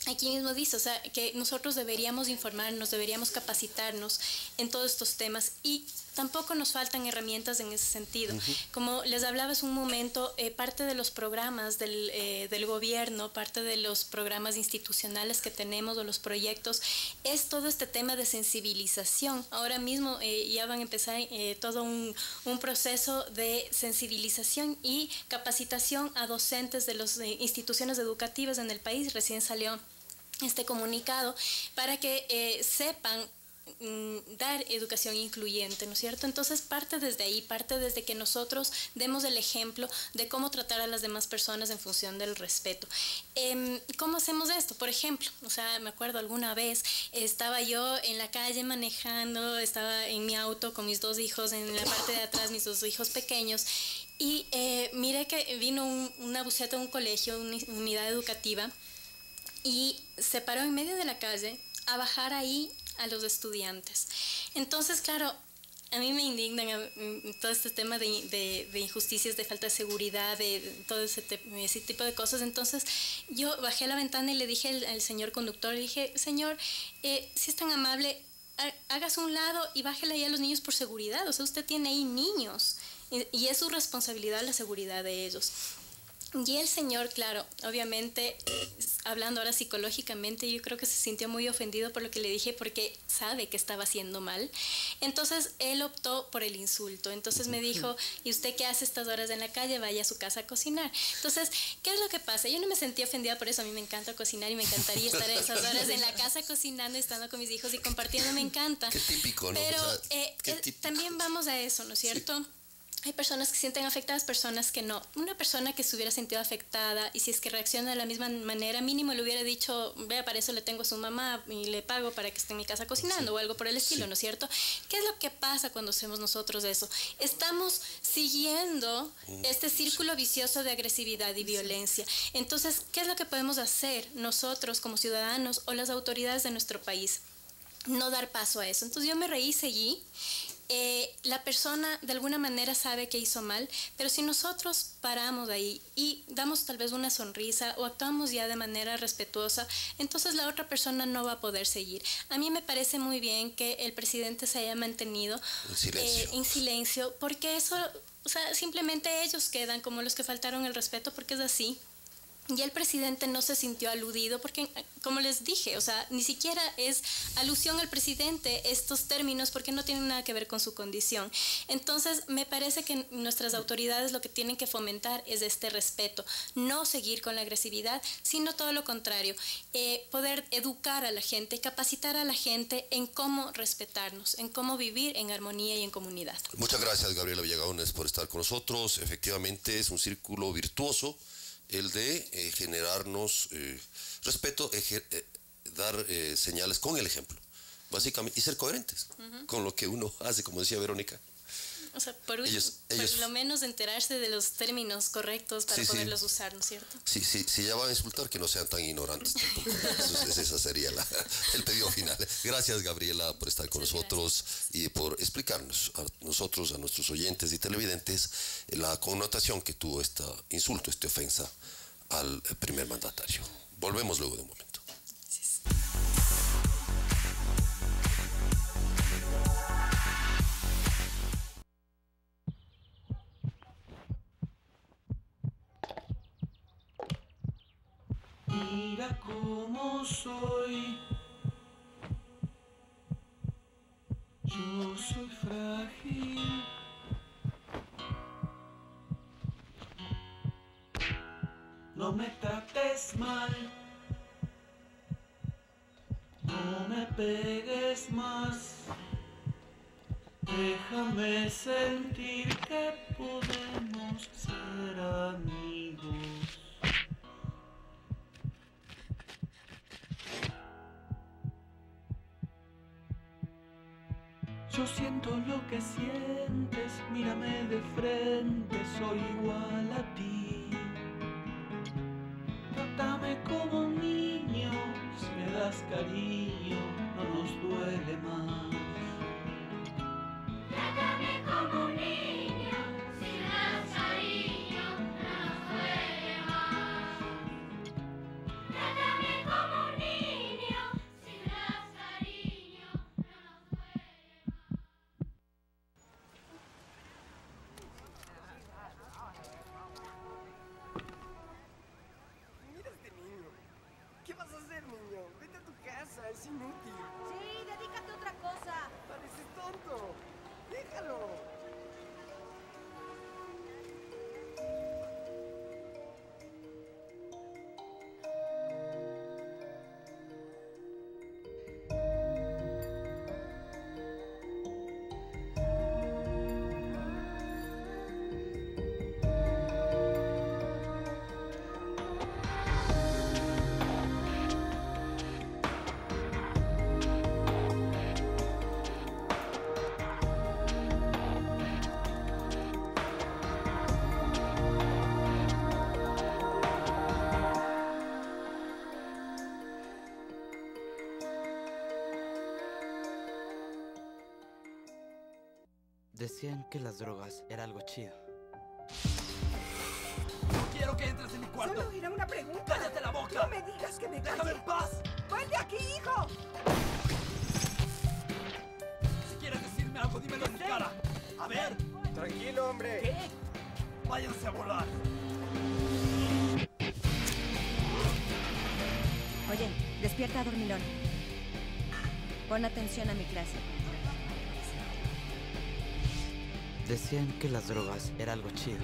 aquí mismo dice, o sea, que nosotros deberíamos informarnos, deberíamos capacitarnos en todos estos temas y tampoco nos faltan herramientas en ese sentido. Como les hablaba hace un momento, parte de los programas del gobierno, parte de los programas institucionales que tenemos o los proyectos, es todo este tema de sensibilización. Ahora mismo ya van a empezar todo un proceso de sensibilización y capacitación a docentes de las instituciones educativas en el país. Recién salió este comunicado para que sepan dar educación incluyente, ¿no es cierto? Entonces parte desde ahí, parte desde que nosotros demos el ejemplo de cómo tratar a las demás personas en función del respeto. ¿Cómo hacemos esto? Por ejemplo, o sea, me acuerdo alguna vez estaba yo en la calle manejando, estaba en mi auto con mis 2 hijos, en la parte de atrás mis 2 hijos pequeños, y miré que vino una buseta de un colegio, una unidad educativa, y se paró en medio de la calle a bajar ahí a los estudiantes. Entonces, claro, a mí me indignan todo este tema de injusticias, de falta de seguridad, de todo ese tipo de cosas. Entonces, yo bajé a la ventana y le dije al señor conductor, le dije, señor, si es tan amable, hágase un lado y bájele ahí a los niños por seguridad. O sea, usted tiene ahí niños y es su responsabilidad la seguridad de ellos. Y el señor, claro, obviamente, hablando ahora psicológicamente, yo creo que se sintió muy ofendido por lo que le dije porque sabe que estaba haciendo mal. Entonces, él optó por el insulto. Entonces me dijo, ¿y usted qué hace estas horas en la calle? Vaya a su casa a cocinar. Entonces, ¿qué es lo que pasa? Yo no me sentí ofendida por eso. A mí me encanta cocinar y me encantaría estar esas horas en la casa cocinando, estando con mis hijos y compartiendo. Me encanta. Qué típico, ¿no? Pero o sea, también vamos a eso, ¿no es cierto? Sí. Hay personas que se sienten afectadas, personas que no. Una persona que se hubiera sentido afectada y si es que reacciona de la misma manera, mínimo le hubiera dicho, vea, para eso le tengo a su mamá y le pago para que esté en mi casa cocinando, o algo por el estilo, ¿no es cierto? ¿Qué es lo que pasa cuando hacemos nosotros eso? Estamos siguiendo este círculo vicioso de agresividad y violencia. Entonces, ¿qué es lo que podemos hacer nosotros como ciudadanos o las autoridades de nuestro país? No dar paso a eso. Entonces yo me reí, seguí. La persona de alguna manera sabe que hizo mal, pero si nosotros paramos ahí y damos tal vez una sonrisa o actuamos ya de manera respetuosa, entonces la otra persona no va a poder seguir. A mí me parece muy bien que el presidente se haya mantenido en silencio, porque eso, o sea, simplemente ellos quedan como los que faltaron el respeto, porque es así. Y el presidente no se sintió aludido porque, como les dije, o sea, ni siquiera es alusión al presidente estos términos porque no tienen nada que ver con su condición. Entonces, me parece que nuestras autoridades lo que tienen que fomentar es este respeto, no seguir con la agresividad, sino todo lo contrario, poder educar a la gente, capacitar a la gente en cómo respetarnos, en cómo vivir en armonía y en comunidad. Muchas gracias, Gabriela Villagaones, por estar con nosotros. Efectivamente, es un círculo virtuoso el de generarnos respeto, dar señales con el ejemplo, básicamente, y ser coherentes con lo que uno hace, como decía Verónica. O sea, por lo menos enterarse de los términos correctos para poderlos usar, ¿no es cierto? Sí, si ya van a insultar, que no sean tan ignorantes tampoco. Esa sería el pedido final. Gracias, Gabriela, por estar con nosotros y por explicarnos a nosotros, a nuestros oyentes y televidentes, la connotación que tuvo este insulto, esta ofensa al primer mandatario. Volvemos luego de un momento. Mira cómo soy, yo soy frágil, no me trates mal, no me pegues más, déjame sentir que podemos ser amigos. Yo siento lo que sientes, mírame de frente, soy igual a ti. Trátame como un niño, si me das cariño, no nos duele más. Trátame como un niño, si me das cariño, no nos duele más. Trátame como un niño. es inútil. Sí, dedícate a otra cosa. Pareces tonto. Déjalo. Decían que las drogas era algo chido. No quiero que entres en mi cuarto. Solo era una pregunta. ¡Cállate la boca! No me digas que me calle. ¡Déjame en paz! ¡Vuelve aquí, hijo! Si quieres decirme algo, dímelo en mi cara. A ver. Tranquilo, hombre. ¿Qué? Váyanse a volar. Oye, despierta, dormilón. Pon atención a mi clase. Decían que las drogas era algo chido.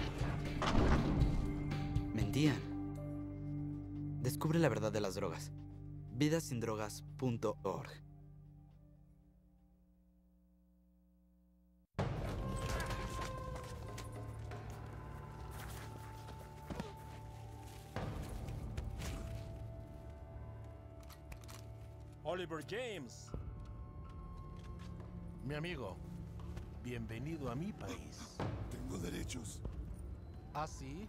Mentían. Descubre la verdad de las drogas. Vidasindrogas.org. Oliver James. Mi amigo, bienvenido a mi país. Tengo derechos. ¿Ah, sí?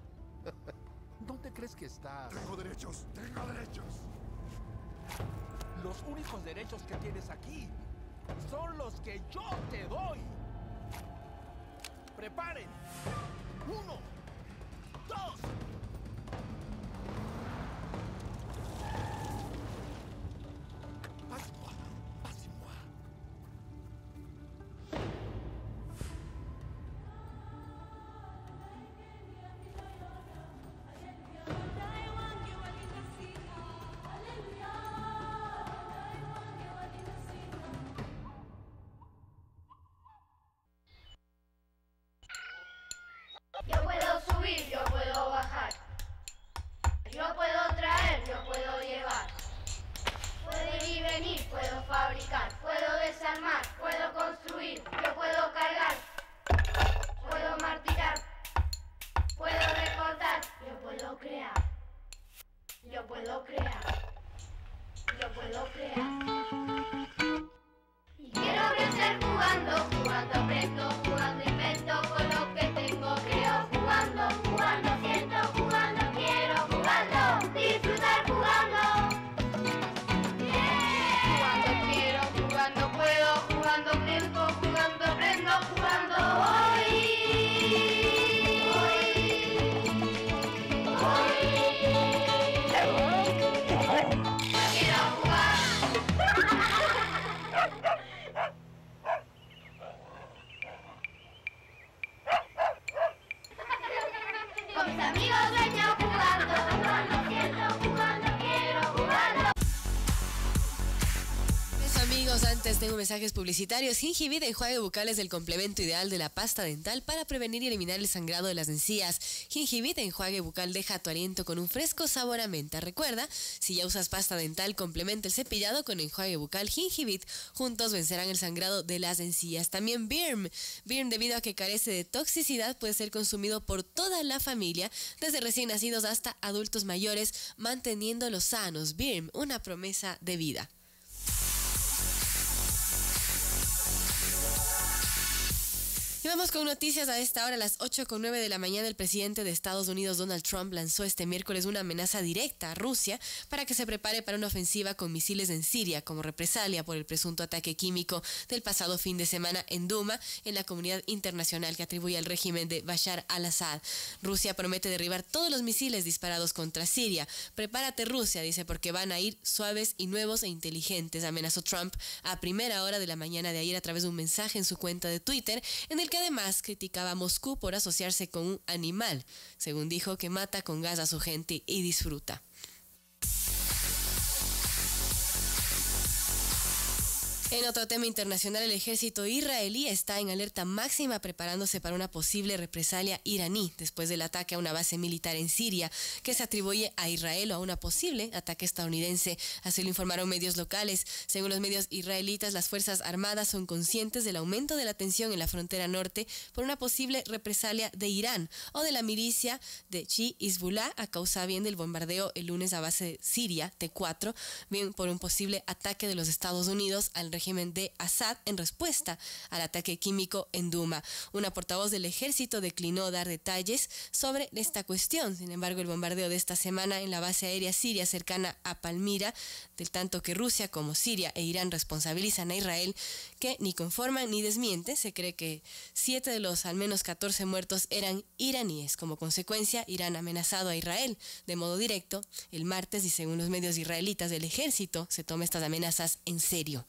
¿Dónde crees que estás? Tengo derechos. Tengo derechos. Los únicos derechos que tienes aquí son los que yo te doy. Preparen. 1, 2. Yo puedo subir, yo puedo bajar. Yo puedo traer, yo puedo llevar. Puedo ir y venir, puedo fabricar. Puedo desarmar, puedo construir. Yo puedo cargar, puedo martillar. Puedo recortar, yo puedo crear. Yo puedo crear. Yo puedo crear. Y quiero crecer jugando, jugando aprendo, jugando invento con lo que tengo, creo, jugando, jugando siento, jugando quiero, jugando, disfrutar jugando. Jugando quiero, jugando puedo, jugando crezco, jugando aprendo, jugando hoy. Quiero jugar. Con mis amigos sueño jugando, jugando siento, jugando quiero, jugando. Eso, amigos, antes tengo mensajes publicitarios. Gingivit enjuague bucal es el complemento ideal de la pasta dental para prevenir y eliminar el sangrado de las encías. Gingivit enjuague bucal deja tu aliento con un fresco sabor a menta. Recuerda, si ya usas pasta dental, complementa el cepillado con enjuague bucal Gingivit. Juntos vencerán el sangrado de las encías. También Birm. Birm, debido a que carece de toxicidad, puede ser consumido por toda la familia, desde recién nacidos hasta adultos mayores, manteniéndolos sanos. Birm, una promesa de vida. Y vamos con noticias a esta hora, a las 8:09 de la mañana. El presidente de Estados Unidos, Donald Trump, lanzó este miércoles una amenaza directa a Rusia para que se prepare para una ofensiva con misiles en Siria como represalia por el presunto ataque químico del pasado fin de semana en Duma, en la comunidad internacional que atribuye al régimen de Bashar al-Assad. Rusia promete derribar todos los misiles disparados contra Siria. Prepárate, Rusia, dice, porque van a ir suaves y nuevos e inteligentes, amenazó Trump a primera hora de la mañana de ayer a través de un mensaje en su cuenta de Twitter, en el que además criticaba a Moscú por asociarse con un animal, según dijo, que mata con gas a su gente y disfruta. En otro tema internacional, el ejército israelí está en alerta máxima preparándose para una posible represalia iraní después del ataque a una base militar en Siria que se atribuye a Israel o a una posible ataque estadounidense. Así lo informaron medios locales. Según los medios israelitas, las Fuerzas Armadas son conscientes del aumento de la tensión en la frontera norte por una posible represalia de Irán o de la milicia de Shi Hezbollah a causa bien del bombardeo el lunes a base siria T4, bien por un posible ataque de los Estados Unidos al régimen de Assad en respuesta al ataque químico en Duma. Una portavoz del ejército declinó dar detalles sobre esta cuestión. Sin embargo, el bombardeo de esta semana en la base aérea siria cercana a Palmira, del tanto que Rusia como Siria e Irán responsabilizan a Israel, que ni conforman ni desmiente. Se cree que 7 de los al menos 14 muertos eran iraníes. Como consecuencia, Irán ha amenazado a Israel de modo directo el martes y según los medios israelitas, el ejército se toma estas amenazas en serio.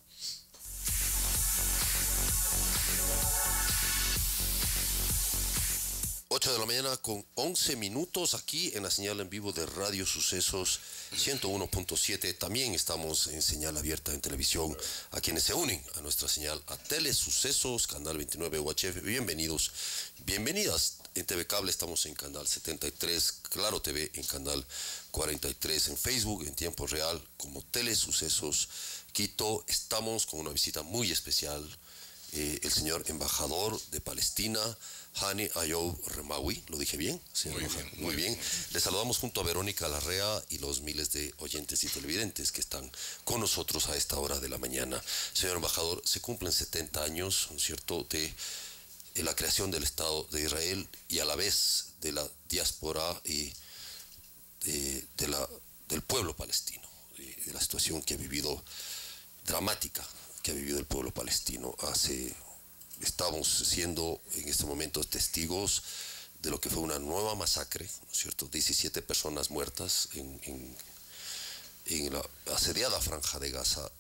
8 de la mañana con 11 minutos aquí en la señal en vivo de Radio Sucesos 101.7. También estamos en señal abierta en televisión. A quienes se unen a nuestra señal a Telesucesos, Canal 29 UHF, bienvenidos, bienvenidas. En TV Cable estamos en Canal 73, Claro TV en Canal 43, en Facebook en tiempo real como Telesucesos Quito. Estamos con una visita muy especial, el señor embajador de Palestina, Hani Ayoub Remawi. ¿Lo dije bien? Señor embajador. Muy bien. Le saludamos junto a Verónica Larrea y los miles de oyentes y televidentes que están con nosotros a esta hora de la mañana. Señor embajador, se cumplen 70 años, ¿no es cierto?, de la creación del Estado de Israel y a la vez de la diáspora y del pueblo palestino, de la situación que ha vivido, dramática, que ha vivido el pueblo palestino. Estamos siendo en este momento testigos de lo que fue una nueva masacre, ¿no es cierto? 17 personas muertas en la asediada Franja de Gaza,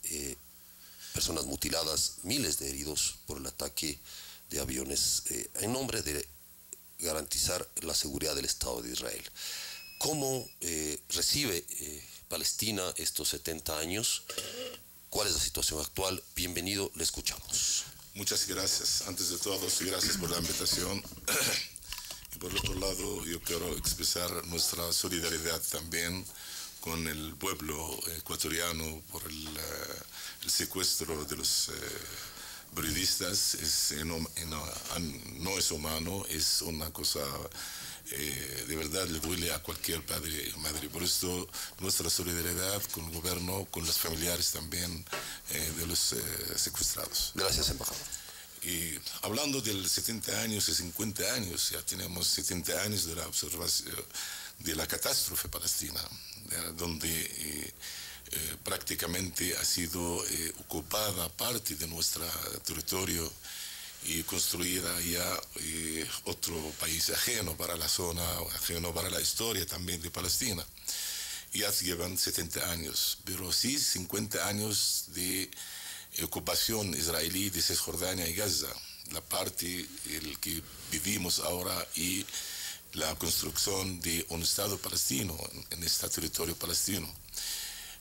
personas mutiladas, miles de heridos por el ataque de aviones en nombre de garantizar la seguridad del Estado de Israel. ¿Cómo recibe Palestina estos 70 años? ¿Cuál es la situación actual? Bienvenido, le escuchamos. Muchas gracias. Antes de todo, gracias por la invitación. Y por otro lado, yo quiero expresar nuestra solidaridad también con el pueblo ecuatoriano por el secuestro de los periodistas. No es humano, es una cosa, de verdad le duele a cualquier padre y madre. Por esto nuestra solidaridad con el gobierno, con los familiares también de los secuestrados. Gracias, embajador. Y hablando del 70 años y 50 años, ya tenemos 70 años de la observación de la catástrofe palestina, donde prácticamente ha sido ocupada parte de nuestro territorio y construida ya otro país ajeno para la zona, ajeno para la historia también de Palestina. Ya llevan 70 años, pero sí 50 años de ocupación israelí de Cisjordania y Gaza, la parte el que vivimos ahora y la construcción de un Estado palestino en este territorio palestino.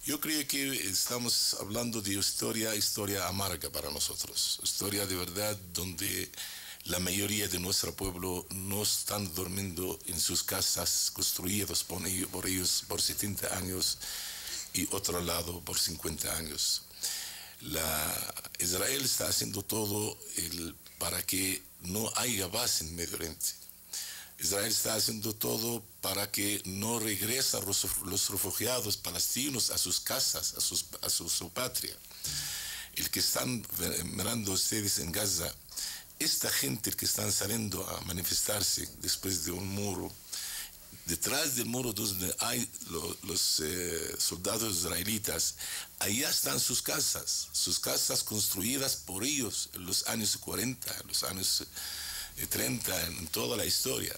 Yo creo que estamos hablando de historia amarga para nosotros, historia de verdad donde la mayoría de nuestro pueblo no están durmiendo en sus casas construidas por ellos por 70 años y otro lado por 50 años. Israel está haciendo todo para que no haya paz en Medio Oriente. Israel está haciendo todo para que no regresen los refugiados palestinos a sus casas, a su patria. El que están mirando ustedes en Gaza, esta gente que están saliendo a manifestarse después de un muro, detrás del muro donde hay los soldados israelitas, allá están sus casas construidas por ellos en los años 40, en los años 30, en toda la historia.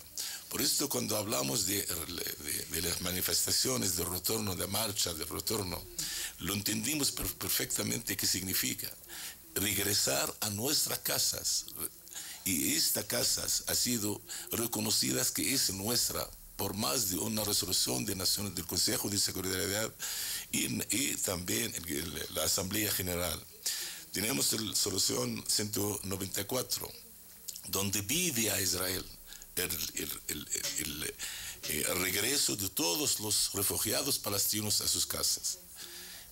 Por esto cuando hablamos de las manifestaciones de retorno, de marcha, de retorno, lo entendimos perfectamente qué significa. Regresar a nuestras casas. Y estas casas han sido reconocidas que es nuestra por más de una resolución de Naciones del Consejo de Seguridad y también la Asamblea General. Tenemos la solución 194, donde pide a Israel el regreso de todos los refugiados palestinos a sus casas.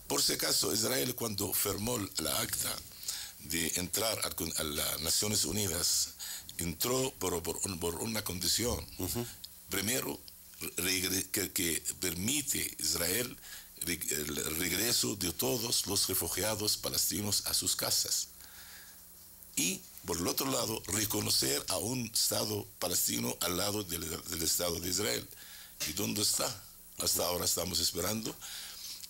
Por si acaso, Israel, cuando firmó la acta de entrar a las Naciones Unidas, entró por una condición. Primero, que permite Israel el regreso de todos los refugiados palestinos a sus casas. Y, por el otro lado, reconocer a un Estado palestino al lado del Estado de Israel. ¿Y dónde está? Hasta ahora estamos esperando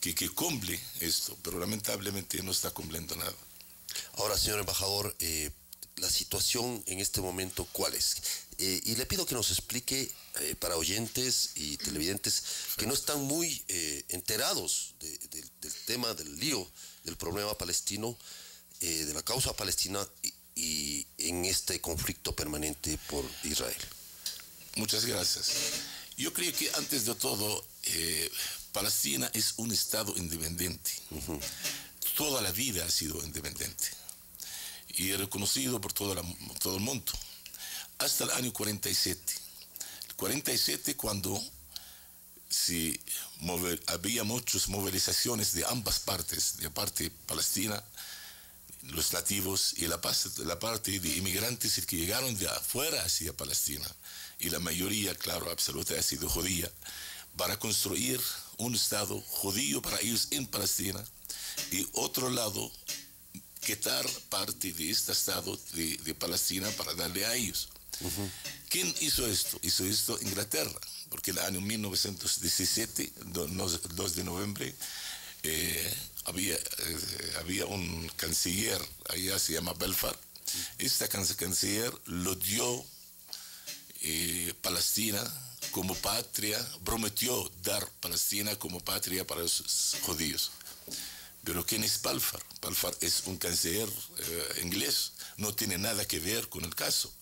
que cumple esto, pero lamentablemente no está cumpliendo nada. Ahora, señor embajador, la situación en este momento, ¿cuál es? Y le pido que nos explique para oyentes y televidentes que no están muy enterados del tema, del lío, del problema palestino, de la causa palestina y en este conflicto permanente por Israel. Muchas gracias. Yo creo que antes de todo, Palestina es un Estado independiente. Toda la vida ha sido independiente y reconocido por todo el mundo. Hasta el año 47. El 47, cuando había muchas movilizaciones de ambas partes, de parte palestina, los nativos, y la parte de inmigrantes que llegaron de afuera hacia Palestina, y la mayoría, claro, absoluta, ha sido judía, para construir un Estado judío para ellos en Palestina, y otro lado, quitar parte de este Estado de Palestina para darle a ellos. ¿Quién hizo esto? Hizo esto Inglaterra, porque el año 1917, 2 de noviembre, había un canciller, allá se llama Balfour. Este canciller lo dio Palestina como patria, prometió dar Palestina como patria para los judíos. Pero ¿quién es Balfour? Balfour es un canciller inglés, no tiene nada que ver con el caso.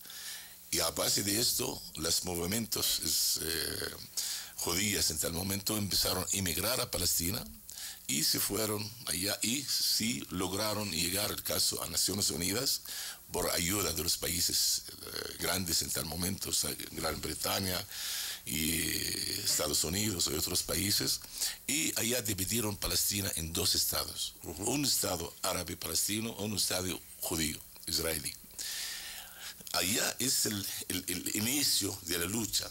Y a base de esto, los movimientos judíos en tal momento empezaron a emigrar a Palestina y se fueron allá y sí lograron llegar el caso a Naciones Unidas por ayuda de los países grandes en tal momento, Gran Bretaña y Estados Unidos y otros países, y allá dividieron Palestina en 2 estados, un estado árabe palestino, un estado judío israelí. Allá es el inicio de la lucha.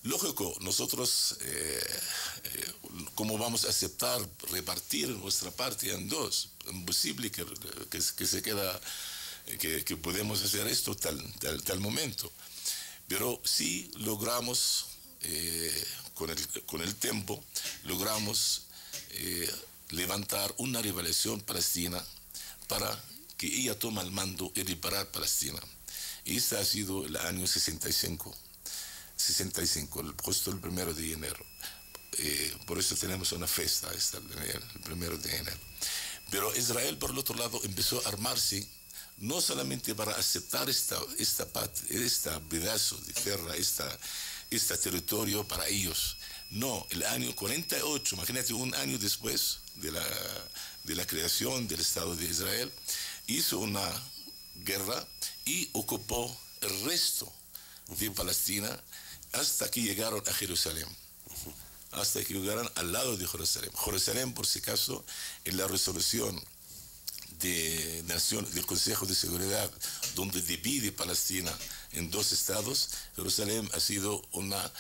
Lógico, nosotros, ¿cómo vamos a aceptar repartir nuestra parte en 2? Imposible que se queda, que podemos hacer esto tal momento. Pero sí logramos, con el tiempo, logramos levantar una rebelión palestina para que ella tome el mando y liberar Palestina. Y este ha sido el año 65, justo el 1 de enero. Por eso tenemos una fiesta el 1 de enero. Pero Israel, por el otro lado, empezó a armarse, no solamente para aceptar este pedazo de tierra, este territorio para ellos. No, el año 48, imagínate, un año después de la creación del Estado de Israel, hizo una guerra y ocupó el resto de Palestina hasta que llegaron a Jerusalén. Hasta que llegaron al lado de Jerusalén. Jerusalén, por si acaso, en la resolución del Consejo de Seguridad, donde divide Palestina en 2 estados, Jerusalén ha sido una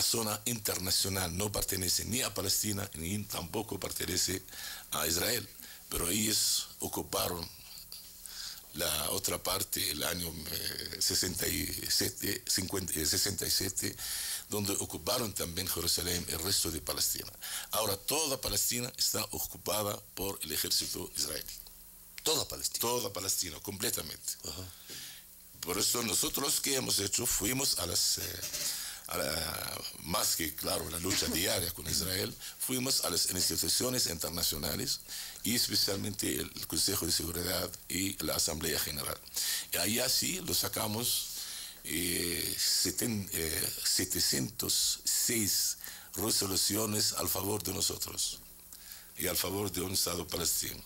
zona internacional, no pertenece ni a Palestina ni tampoco pertenece a Israel, pero ellos ocuparon la otra parte el año 67, donde ocuparon también Jerusalén y el resto de Palestina. Ahora toda Palestina está ocupada por el ejército israelí. ¿Toda Palestina? Toda Palestina, completamente. Por eso nosotros, ¿qué hemos hecho? Fuimos más que, claro, la lucha diaria con Israel, fuimos a las instituciones internacionales y especialmente el Consejo de Seguridad y la Asamblea General. Y allá sí lo sacamos 706 resoluciones al favor de nosotros y al favor de un Estado palestino.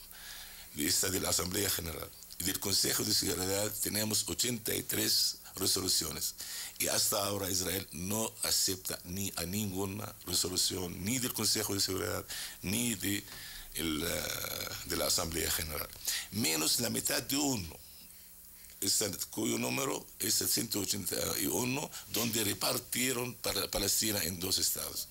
de la Asamblea General. Y del Consejo de Seguridad tenemos 83 resoluciones. Y hasta ahora Israel no acepta ni a ninguna resolución, ni del Consejo de Seguridad, ni de la Asamblea General. Menos la mitad de uno, cuyo número es el 181, donde repartieron para Palestina en 2 estados.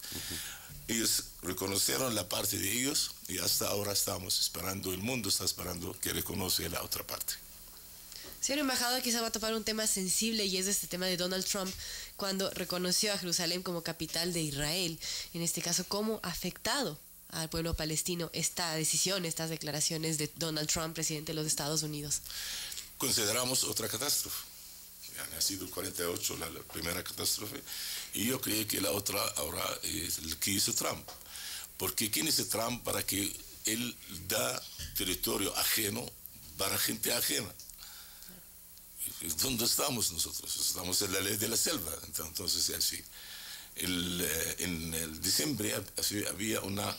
Ellos reconocieron la parte de ellos y hasta ahora estamos esperando, el mundo está esperando que reconozca la otra parte. Señor embajador, quizá va a topar un tema sensible y es este tema de Donald Trump cuando reconoció a Jerusalén como capital de Israel. En este caso, ¿cómo ha afectado al pueblo palestino esta decisión, estas declaraciones de Donald Trump, presidente de los Estados Unidos? Consideramos otra catástrofe. Ha sido el 48 la primera catástrofe y yo creo que la otra ahora es el que hizo Trump. Porque ¿quién hizo Trump para que él da territorio ajeno para gente ajena? ¿Dónde estamos nosotros? Estamos en la ley de la selva. Entonces es así. En el diciembre había una...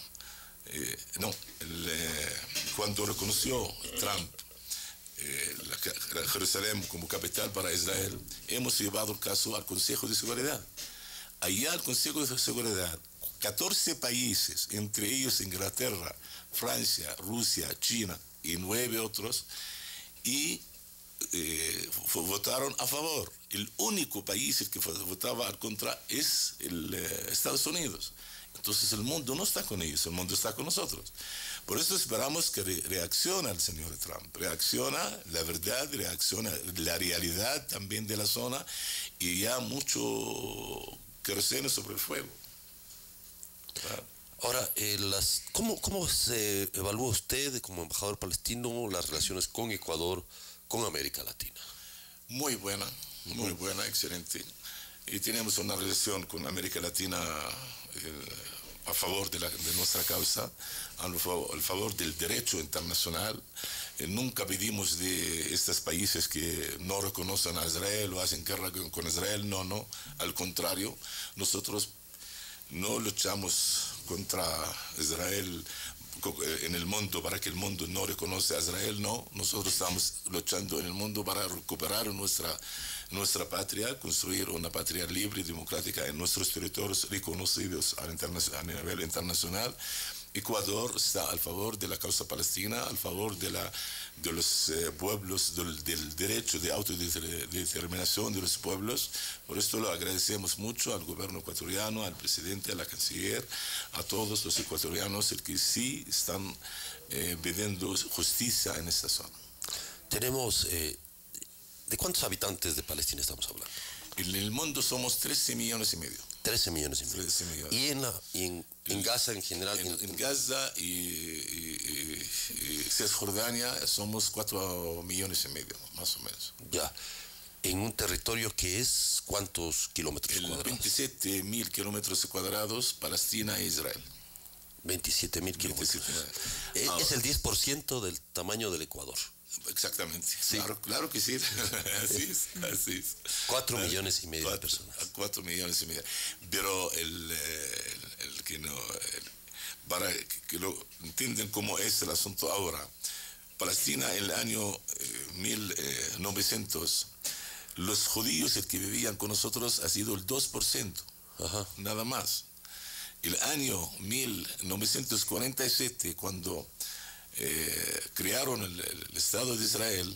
cuando reconoció Trump Jerusalén como capital para Israel, hemos llevado el caso al Consejo de Seguridad. Allá al Consejo de Seguridad, 14 países, entre ellos Inglaterra, Francia, Rusia, China y 9 otros, y votaron a favor. El único país que votaba al contra es Estados Unidos. Entonces el mundo no está con ellos, el mundo está con nosotros. Por eso esperamos que reaccione el señor Trump, reacciona la verdad, reacciona la realidad también de la zona y ya mucho queroseno sobre el fuego. Claro. Ahora, ¿cómo se evalúa usted como embajador palestino las relaciones con Ecuador, con América Latina? Muy buena, excelente. Y tenemos una relación con América Latina a favor de nuestra causa, a favor del derecho internacional. Nunca pedimos de estos países que no reconocen a Israel o hacen guerra con Israel, no, al contrario, nosotros no luchamos contra Israel en el mundo para que el mundo no reconozca a Israel, no, nosotros estamos luchando en el mundo para recuperar nuestra patria, construir una patria libre y democrática en nuestros territorios reconocidos a nivel internacional. Ecuador está a favor de la causa palestina, a favor de los pueblos, del derecho de autodeterminación de los pueblos. Por esto lo agradecemos mucho al gobierno ecuatoriano, al presidente, a la canciller, a todos los ecuatorianos que sí están pidiendo justicia en esta zona. Tenemos... ¿De cuántos habitantes de Palestina estamos hablando? En el mundo somos 13 millones y medio. 13 millones y medio. 13 millones. ¿Y en Gaza en general? En Gaza y Cisjordania somos 4 millones y medio, más o menos. Ya. ¿En un territorio que es cuántos kilómetros cuadrados? 27.000 kilómetros cuadrados, Palestina e Israel. 27.000 kilómetros. Es el 10% del tamaño del Ecuador. Exactamente, sí. Claro que sí, así es. 4 millones y medio de personas. 4 millones y medio. Pero para que lo entiendan cómo es el asunto ahora, Palestina en el año 1900, los judíos que vivían con nosotros ha sido el 2%, nada más. El año 1947, cuando crearon el Estado de Israel,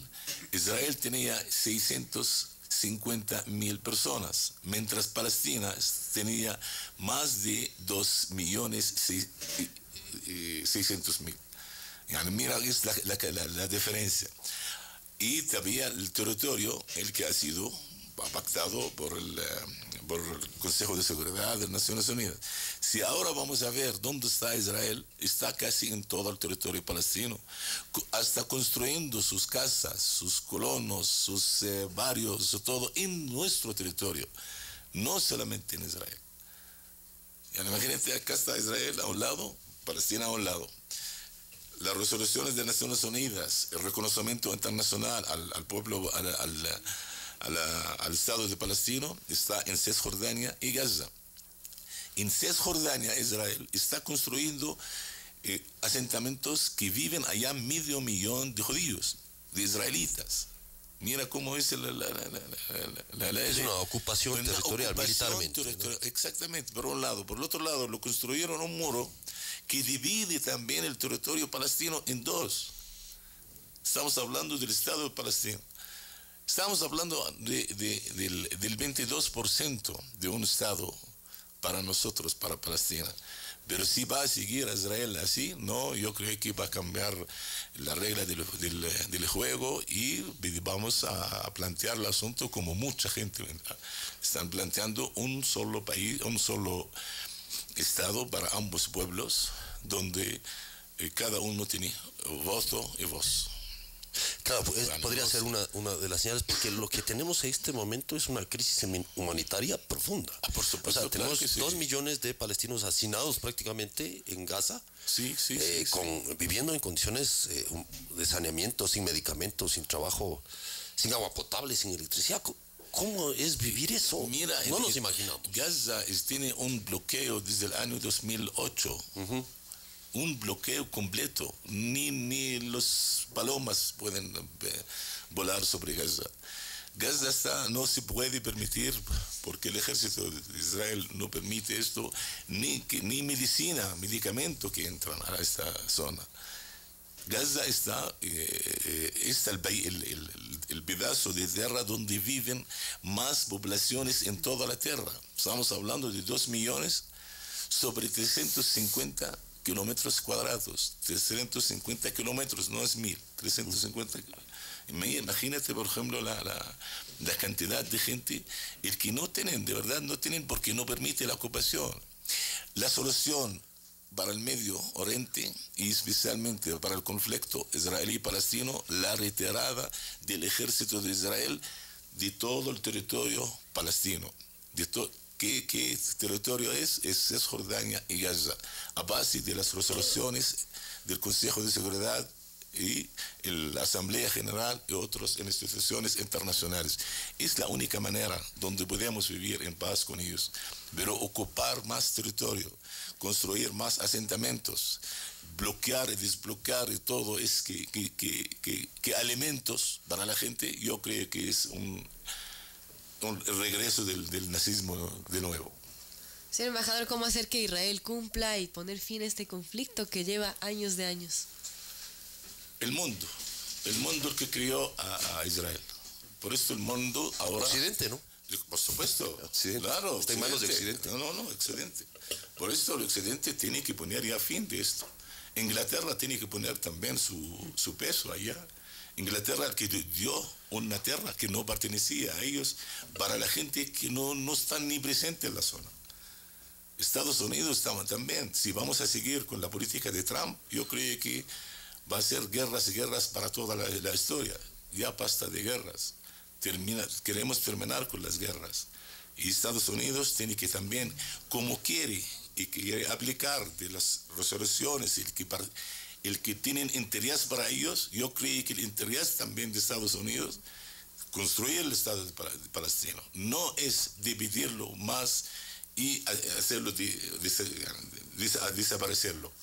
Israel tenía 650.000 personas, mientras Palestina tenía más de 2.600.000. Mira, es la diferencia. Y todavía el territorio, el que ha sido pactado por el Consejo de Seguridad de las Naciones Unidas. Si ahora vamos a ver dónde está Israel, está casi en todo el territorio palestino, hasta construyendo sus casas, sus colonos, sus barrios, todo en nuestro territorio, no solamente en Israel. Imagínate, acá está Israel a un lado, Palestina a un lado. Las resoluciones de Naciones Unidas, el reconocimiento internacional al pueblo, al Estado de Palestina, está en Cisjordania y Gaza. En Cisjordania, Israel está construyendo asentamientos que viven allá 500.000 de judíos, de israelitas. Mira cómo es Es una ocupación territorial, militarmente. Exactamente, por un lado. Por el otro lado, lo construyeron un muro que divide también el territorio palestino en dos. Estamos hablando del Estado de Palestina. Estamos hablando del 22% de un Estado para nosotros, para Palestina. Pero si va a seguir a Israel así, no, yo creo que va a cambiar la regla del juego y vamos a plantear el asunto como mucha gente están planteando, un solo país, un solo Estado para ambos pueblos, donde cada uno tiene voto y voz. Claro, podría ser una de las señales, porque lo que tenemos en este momento es una crisis humanitaria profunda. Por supuesto, o sea, tenemos claro que sí. 2 millones de palestinos hacinados prácticamente en Gaza, viviendo en condiciones de saneamiento, sin medicamentos, sin trabajo, sin agua potable, sin electricidad. ¿Cómo es vivir eso? Mira, no nos imaginamos. Gaza tiene un bloqueo desde el año 2008. Un bloqueo completo, ni los palomas pueden volar sobre Gaza. Gaza no se puede permitir, porque el ejército de Israel no permite esto, ni medicamento que entran a esta zona. Gaza está el pedazo de tierra donde viven más poblaciones en toda la tierra. Estamos hablando de 2 millones sobre 350 kilómetros cuadrados, 350 kilómetros, no es 1000, 350. Imagínate, por ejemplo, la cantidad de gente, el que no tienen, de verdad no tienen, porque no permite la ocupación. La solución para el Medio Oriente y especialmente para el conflicto israelí-palestino, la retirada del ejército de Israel de todo el territorio palestino, ¿Qué territorio es? Es Jordania y Gaza, a base de las resoluciones del Consejo de Seguridad y la Asamblea General y otras instituciones internacionales. Es la única manera donde podemos vivir en paz con ellos. Pero ocupar más territorio, construir más asentamientos, bloquear y desbloquear y todo, es que alimentos para la gente, yo creo que es un regreso del nazismo de nuevo. Señor embajador, ¿cómo hacer que Israel cumpla y poner fin a este conflicto que lleva años de años? El mundo el que crió a Israel. Por esto el mundo ahora... Occidente, ¿no? Por supuesto, Occidente. Claro. Está en manos de Occidente. No, Occidente. Por esto el Occidente tiene que poner ya fin de esto. Inglaterra tiene que poner también su peso allá. Inglaterra, que dio una tierra que no pertenecía a ellos para la gente que no están ni presente en la zona. Estados Unidos estaban también. Si vamos a seguir con la política de Trump, yo creo que va a ser guerras y guerras para toda la historia. Ya basta de guerras. Queremos terminar con las guerras. Y Estados Unidos tiene que también, como quiere aplicar de las resoluciones, el que tienen interés para ellos, yo creo que el interés también de Estados Unidos, construir el Estado palestino, no es dividirlo más y hacerlo desaparecerlo.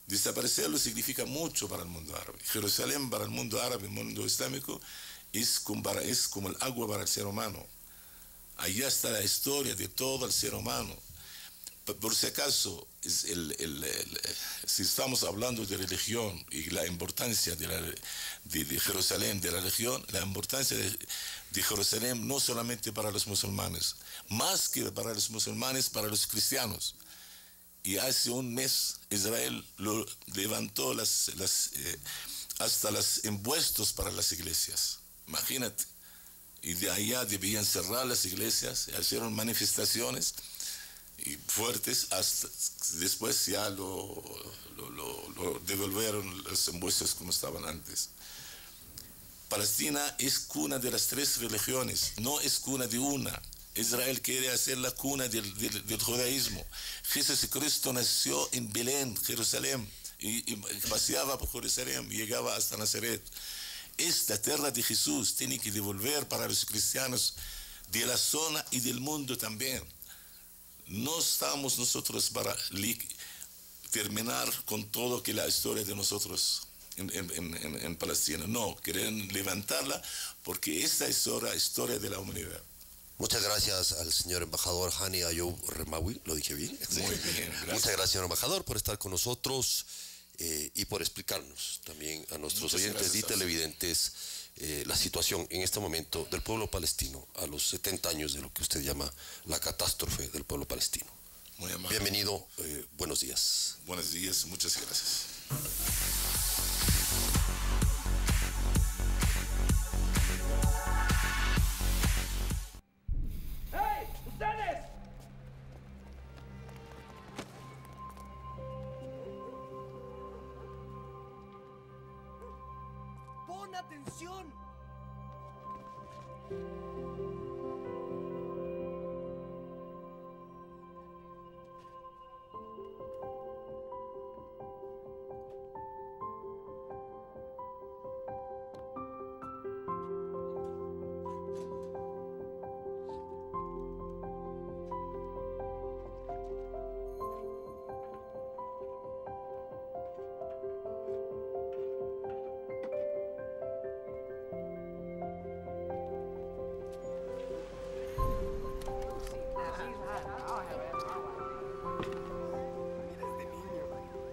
Desaparecerlo significa mucho para el mundo árabe. Jerusalén para el mundo árabe, el mundo islámico, es como el agua para el ser humano. Allá está la historia de todo el ser humano. Por si acaso, si estamos hablando de religión y la importancia de Jerusalén, de la religión, la importancia de Jerusalén no solamente para los musulmanes, más que para los musulmanes, para los cristianos. Y hace un mes Israel lo levantó hasta los impuestos para las iglesias. Imagínate. Y de allá debían cerrar las iglesias, hicieron manifestaciones y fuertes, hasta después ya lo devolvieron los impuestos como estaban antes. Palestina es cuna de las 3 religiones, no es cuna de una. Israel quiere hacer la cuna del judaísmo. Jesucristo nació en Belén, Jerusalén, y paseaba por Jerusalén, y llegaba hasta Nazaret. Esta tierra de Jesús tiene que devolver para los cristianos de la zona y del mundo también. No estamos nosotros para terminar con todo que la historia de nosotros en Palestina. No, quieren levantarla porque esta historia de la humanidad. Muchas gracias al señor embajador Hani Ayoub Remawi, ¿lo dije bien? Muy bien, gracias. Muchas gracias, señor embajador, por estar con nosotros y por explicarnos también a nuestros oyentes y televidentes la situación en este momento del pueblo palestino a los 70 años de lo que usted llama la catástrofe del pueblo palestino. Muy amable. Bienvenido, buenos días. Buenos días, muchas gracias. ¡Hey! ¡Ustedes! ¡Pon atención!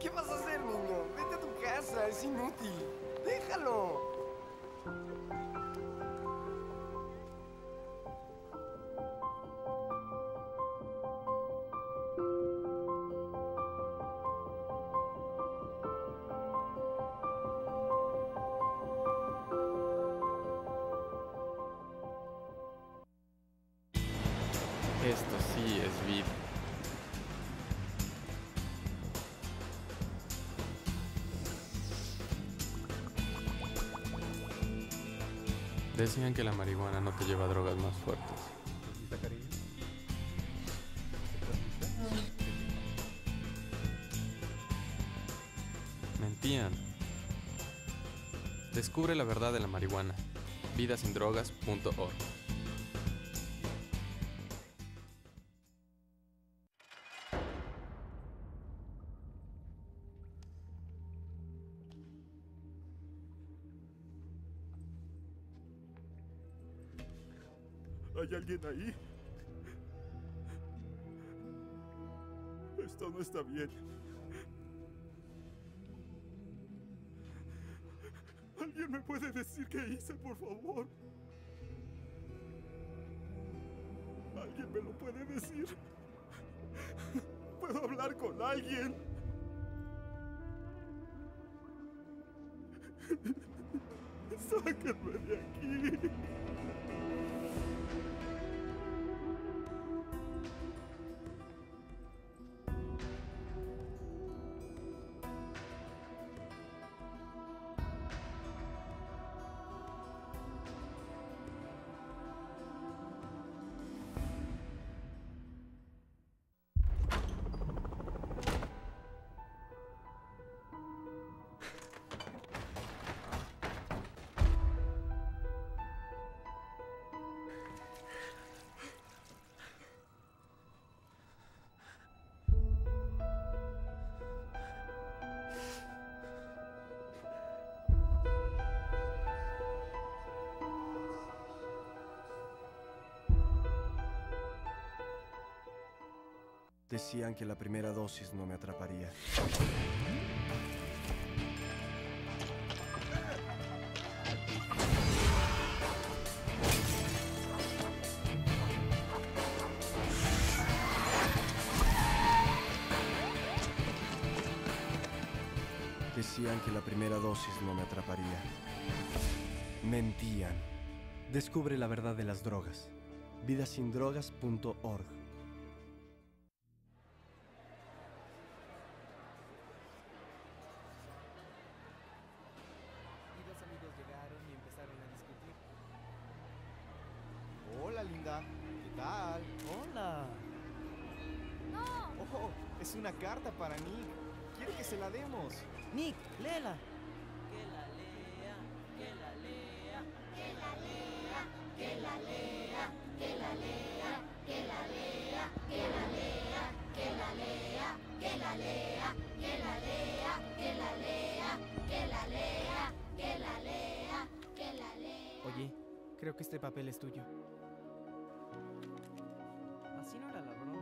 ¿Qué vas a hacer, niño? Vete a tu casa, es inútil. Déjalo. Esto sí es vida. Decían que la marihuana no te lleva a drogas más fuertes. Mentían. Descubre la verdad de la marihuana. Vidasindrogas.org. ¿Hay alguien ahí? Esto no está bien. ¿Alguien me puede decir qué hice, por favor? ¿Alguien me lo puede decir? ¿Puedo hablar con alguien? ¡Sáquenme de aquí! Decían que la primera dosis no me atraparía. Decían que la primera dosis no me atraparía. Mentían. Descubre la verdad de las drogas. Vidasindrogas.org. Hola, linda. ¿Qué tal? Hola. ¡No! Ojo, es una carta para Nick. Quiere que se la demos. Nick, léela. Que la lea, que la lea, que la lea, que la lea, que la lea, que la lea, que la lea, que la lea, que la lea, que Creo que este papel es tuyo. Así no era la broma.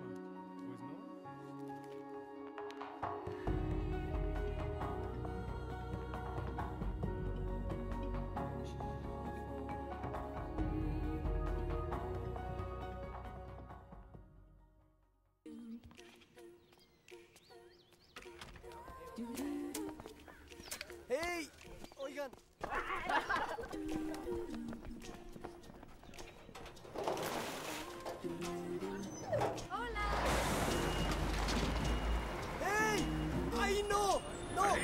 Pues no. ¡Hey! Oigan. ¡Hola! ¡Hey! ¡Ahí no! ¡No! Sí.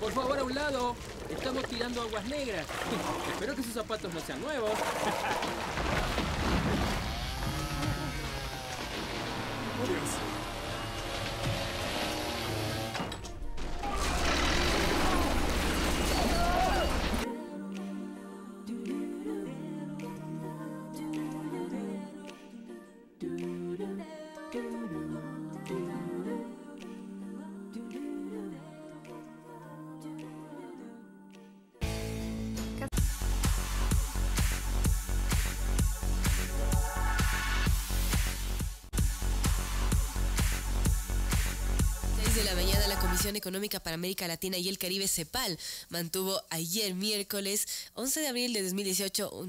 Por favor, a un lado. Estamos tirando aguas negras. Espero que sus zapatos no sean nuevos. De la mañana, la Comisión Económica para América Latina y el Caribe, CEPAL, mantuvo ayer miércoles 11 de abril de 2018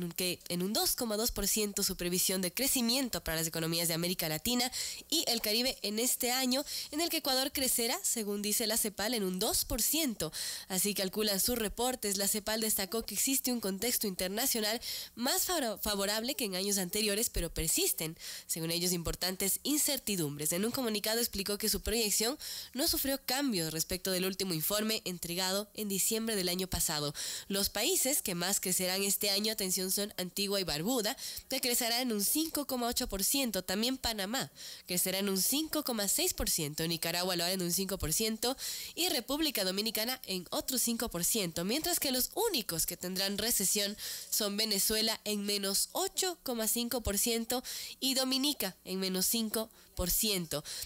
en un 2,2% su previsión de crecimiento para las economías de América Latina y el Caribe en este año, en el que Ecuador crecerá, según dice la CEPAL, en un 2%. Así calculan sus reportes. La CEPAL destacó que existe un contexto internacional más favorable que en años anteriores, pero persisten, según ellos, importantes incertidumbres. En un comunicado explicó que su proyección no sufrió cambios respecto del último informe entregado en diciembre del año pasado. Los países que más crecerán este año, atención, son Antigua y Barbuda, que crecerá en un 5,8%. También Panamá crecerá en un 5,6%. Nicaragua lo hará en un 5% y República Dominicana en otro 5%. Mientras que los únicos que tendrán recesión son Venezuela en menos 8,5% y Dominica en menos 5%.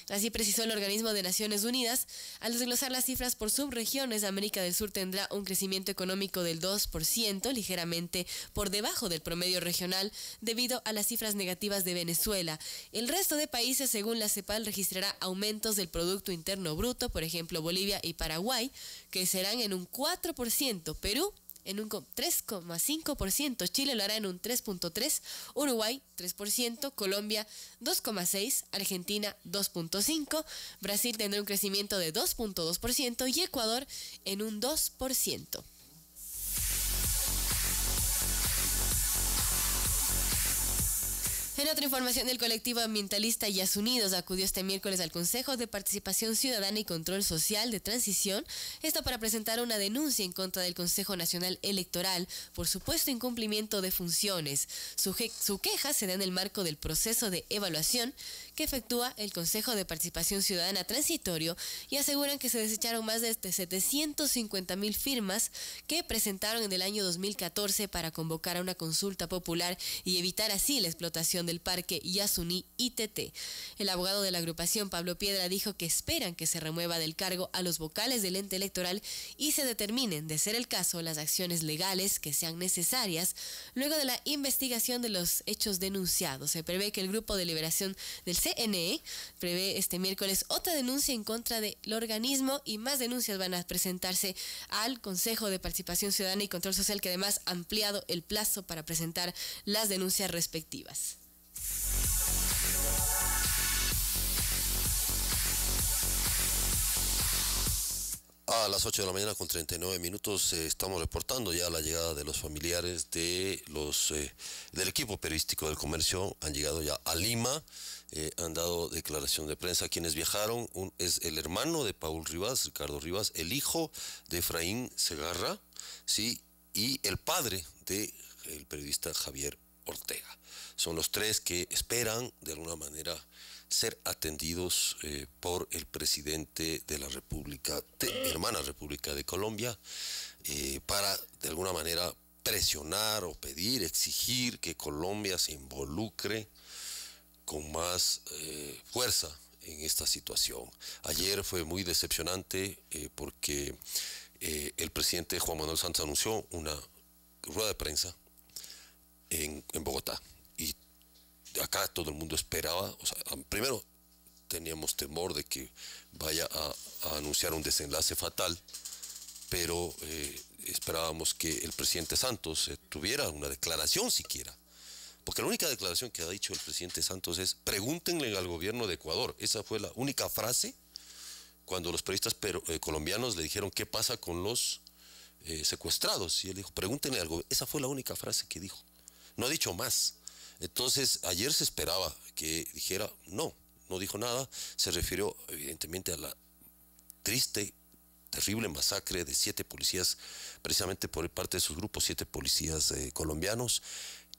Así precisó el organismo de Naciones Unidas. Al desglosar las cifras por subregiones, América del Sur tendrá un crecimiento económico del 2%, ligeramente por debajo del promedio regional debido a las cifras negativas de Venezuela. El resto de países, según la CEPAL, registrará aumentos del Producto Interno Bruto, por ejemplo Bolivia y Paraguay, que serán en un 4%, Perú en un 3,5%, Chile lo hará en un 3,3%, Uruguay 3%, Colombia 2,6%, Argentina 2,5%, Brasil tendrá un crecimiento de 2,2% y Ecuador en un 2%. En otra información, el colectivo ambientalista Yasunidos acudió este miércoles al Consejo de Participación Ciudadana y Control Social de Transición, esto para presentar una denuncia en contra del Consejo Nacional Electoral por supuesto incumplimiento de funciones. Su queja se da en el marco del proceso de evaluación que efectúa el Consejo de Participación Ciudadana Transitorio y aseguran que se desecharon más de 750.000 firmas que presentaron en el año 2014 para convocar a una consulta popular y evitar así la explotación del parque Yasuní ITT. El abogado de la agrupación, Pablo Piedra, dijo que esperan que se remueva del cargo a los vocales del ente electoral y se determinen, de ser el caso, las acciones legales que sean necesarias luego de la investigación de los hechos denunciados. Se prevé que el Grupo de Liberación del CNE prevé este miércoles otra denuncia en contra del organismo y más denuncias van a presentarse al Consejo de Participación Ciudadana y Control Social, que además ha ampliado el plazo para presentar las denuncias respectivas. A las 8 de la mañana con 39 minutos estamos reportando ya la llegada de los familiares de del equipo periodístico del comercio. Han llegado ya a Lima, han dado declaración de prensa. Quienes viajaron es el hermano de Paul Rivas, Ricardo Rivas, el hijo de Efraín Segarra, ¿sí? Y el padre del periodista Javier Ortega. Son los tres que esperan de alguna manera ser atendidos por el presidente de la República, hermana República de Colombia, para de alguna manera presionar o pedir, exigir que Colombia se involucre con más fuerza en esta situación. Ayer fue muy decepcionante porque el presidente Juan Manuel Santos anunció una rueda de prensa en Bogotá. Y acá todo el mundo esperaba, o sea, primero teníamos temor de que vaya a anunciar un desenlace fatal, pero esperábamos que el presidente Santos tuviera una declaración siquiera. Porque la única declaración que ha dicho el presidente Santos es: pregúntenle al gobierno de Ecuador. Esa fue la única frase cuando los periodistas colombianos le dijeron qué pasa con los secuestrados. Y él dijo: pregúntenle al gobierno. Esa fue la única frase que dijo. No ha dicho más. Entonces, ayer se esperaba que dijera no dijo nada. Se refirió evidentemente a la triste, terrible masacre de 7 policías, precisamente por parte de sus grupos, 7 policías colombianos.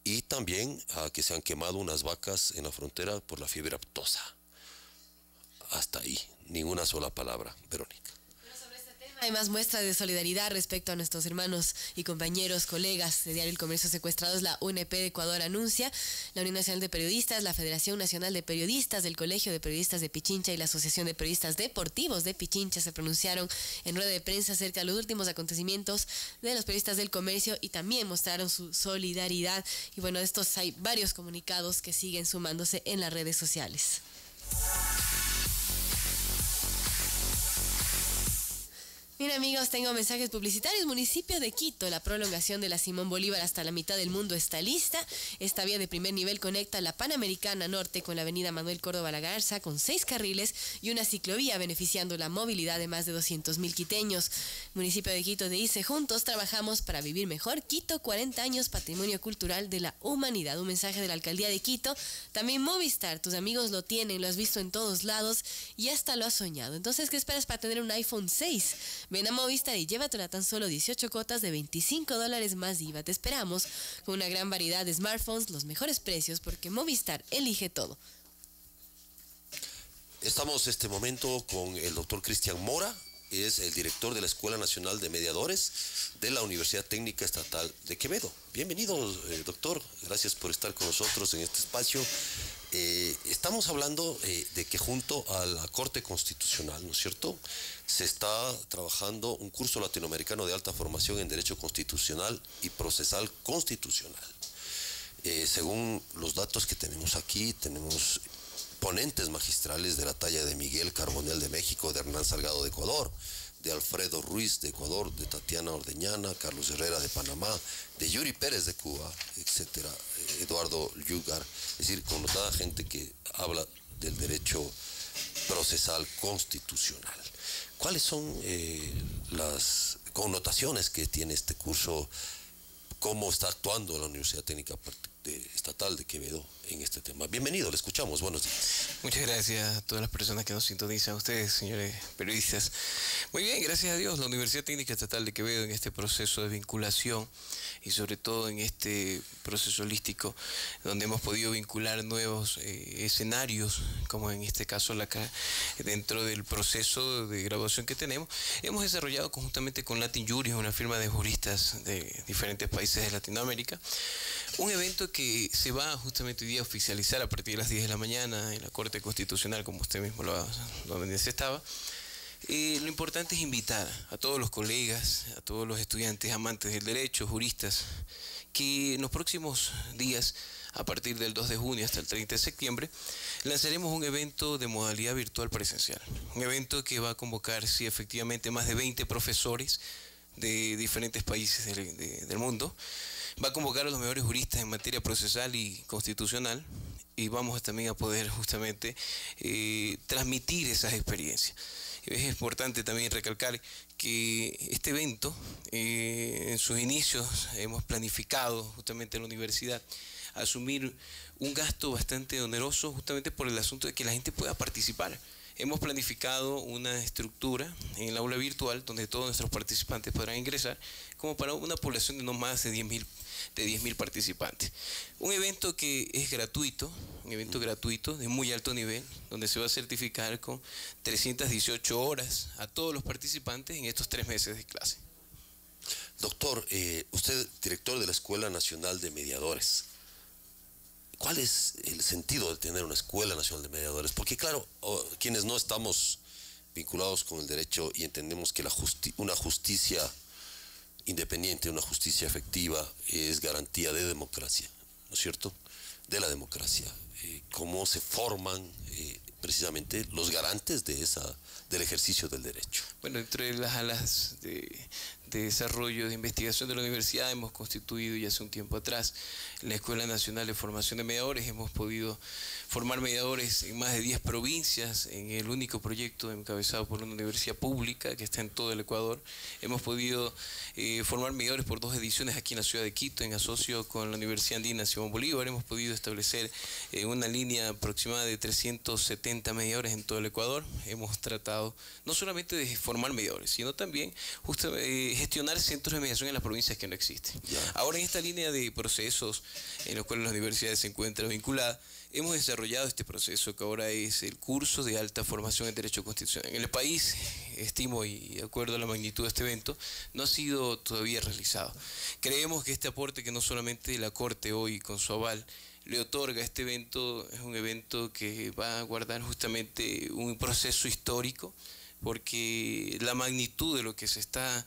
Y también a que se han quemado unas vacas en la frontera por la fiebre aftosa. Hasta ahí, ninguna sola palabra, Verónica. Hay más muestras de solidaridad respecto a nuestros hermanos y compañeros, colegas de Diario El Comercio secuestrados. La UNP de Ecuador anuncia, la Unión Nacional de Periodistas, la Federación Nacional de Periodistas, el Colegio de Periodistas de Pichincha y la Asociación de Periodistas Deportivos de Pichincha se pronunciaron en rueda de prensa acerca de los últimos acontecimientos de los periodistas del comercio y también mostraron su solidaridad. Y bueno, de estos hay varios comunicados que siguen sumándose en las redes sociales. Bien, amigos, tengo mensajes publicitarios. Municipio de Quito, la prolongación de la Simón Bolívar hasta la mitad del mundo está lista. Esta vía de primer nivel conecta la Panamericana Norte con la avenida Manuel Córdoba La Garza con 6 carriles y una ciclovía beneficiando la movilidad de más de 200.000 quiteños. Municipio de Quito dice: juntos trabajamos para vivir mejor. Quito, 40 años, patrimonio cultural de la humanidad. Un mensaje de la Alcaldía de Quito. También Movistar, tus amigos lo tienen, lo has visto en todos lados y hasta lo has soñado. Entonces, ¿qué esperas para tener un iPhone 6? Ven a Movistar y llévatela a tan solo 18 cuotas de $25 más IVA. Te esperamos con una gran variedad de smartphones, los mejores precios, porque Movistar elige todo. Estamos en este momento con el doctor Cristian Mora, es el director de la Escuela Nacional de Mediadores de la Universidad Técnica Estatal de Quevedo. Bienvenido, doctor, gracias por estar con nosotros en este espacio. Estamos hablando de que junto a la Corte Constitucional, ¿no es cierto?, se está trabajando un curso latinoamericano de alta formación en Derecho Constitucional y Procesal Constitucional. Según los datos que tenemos aquí, tenemos ponentes magistrales de la talla de Miguel Carbonell de México, de Hernán Salgado de Ecuador, de Alfredo Ruiz de Ecuador, de Tatiana Ordeñana, Carlos Herrera de Panamá, de Yuri Pérez de Cuba, etcétera, Eduardo Yugar, es decir, connotada gente que habla del derecho procesal constitucional. ¿Cuáles son las connotaciones que tiene este curso? ¿Cómo está actuando la Universidad Técnica Estatal de Quevedo en este tema? Bienvenido, le escuchamos, buenos días. Muchas gracias a todas las personas que nos sintonizan, a ustedes, señores periodistas. Muy bien, gracias a Dios, la Universidad Técnica Estatal de Quevedo en este proceso de vinculación y sobre todo en este proceso holístico donde hemos podido vincular nuevos escenarios, como en este caso dentro del proceso de graduación que tenemos, hemos desarrollado conjuntamente con Latin Juris, una firma de juristas de diferentes países de Latinoamérica, un evento que se va justamente hoy día a oficializar a partir de las 10 de la mañana en la Corte Constitucional, como usted mismo lo manifestaba. Lo importante es invitar a todos los colegas, a todos los estudiantes amantes del derecho, juristas, que en los próximos días, a partir del 2 de junio hasta el 30 de septiembre, lanzaremos un evento de modalidad virtual presencial. Un evento que va a convocar, sí, efectivamente, más de 20 profesores de diferentes países del mundo. Va a convocar a los mejores juristas en materia procesal y constitucional y vamos también a poder justamente transmitir esas experiencias. Es importante también recalcar que este evento, en sus inicios, hemos planificado justamente en la universidad asumir un gasto bastante oneroso justamente por el asunto de que la gente pueda participar. Hemos planificado una estructura en el aula virtual donde todos nuestros participantes podrán ingresar como para una población de no más de 10.000 participantes. Un evento que es gratuito, un evento gratuito de muy alto nivel, donde se va a certificar con 318 horas a todos los participantes en estos 3 meses de clase. Doctor, usted director de la Escuela Nacional de Mediadores, ¿cuál es el sentido de tener una Escuela Nacional de Mediadores? Porque claro, quienes no estamos vinculados con el derecho y entendemos que una justicia independiente, una justicia efectiva es garantía de democracia, ¿no es cierto? De la democracia. ¿Cómo se forman precisamente los garantes del ejercicio del derecho? Bueno, entre las alas de desarrollo, de investigación de la universidad hemos constituido ya hace un tiempo atrás la Escuela Nacional de Formación de Mediadores. Hemos podido formar mediadores en más de 10 provincias, en el único proyecto encabezado por una universidad pública que está en todo el Ecuador. Hemos podido formar mediadores por 2 ediciones aquí en la ciudad de Quito, en asocio con la Universidad Andina Simón Bolívar. Hemos podido establecer una línea aproximada de 370 mediadores en todo el Ecuador. Hemos tratado no solamente de formar mediadores, sino también gestionar centros de mediación en las provincias que no existen. Ahora, en esta línea de procesos en los cuales las universidades se encuentran vinculadas, hemos desarrollado este proceso que ahora es el curso de alta formación en Derecho Constitucional. En el país, estimo, y de acuerdo a la magnitud de este evento, no ha sido todavía realizado. Creemos que este aporte que no solamente la Corte hoy con su aval le otorga a este evento, es un evento que va a guardar justamente un proceso histórico, porque la magnitud de lo que se está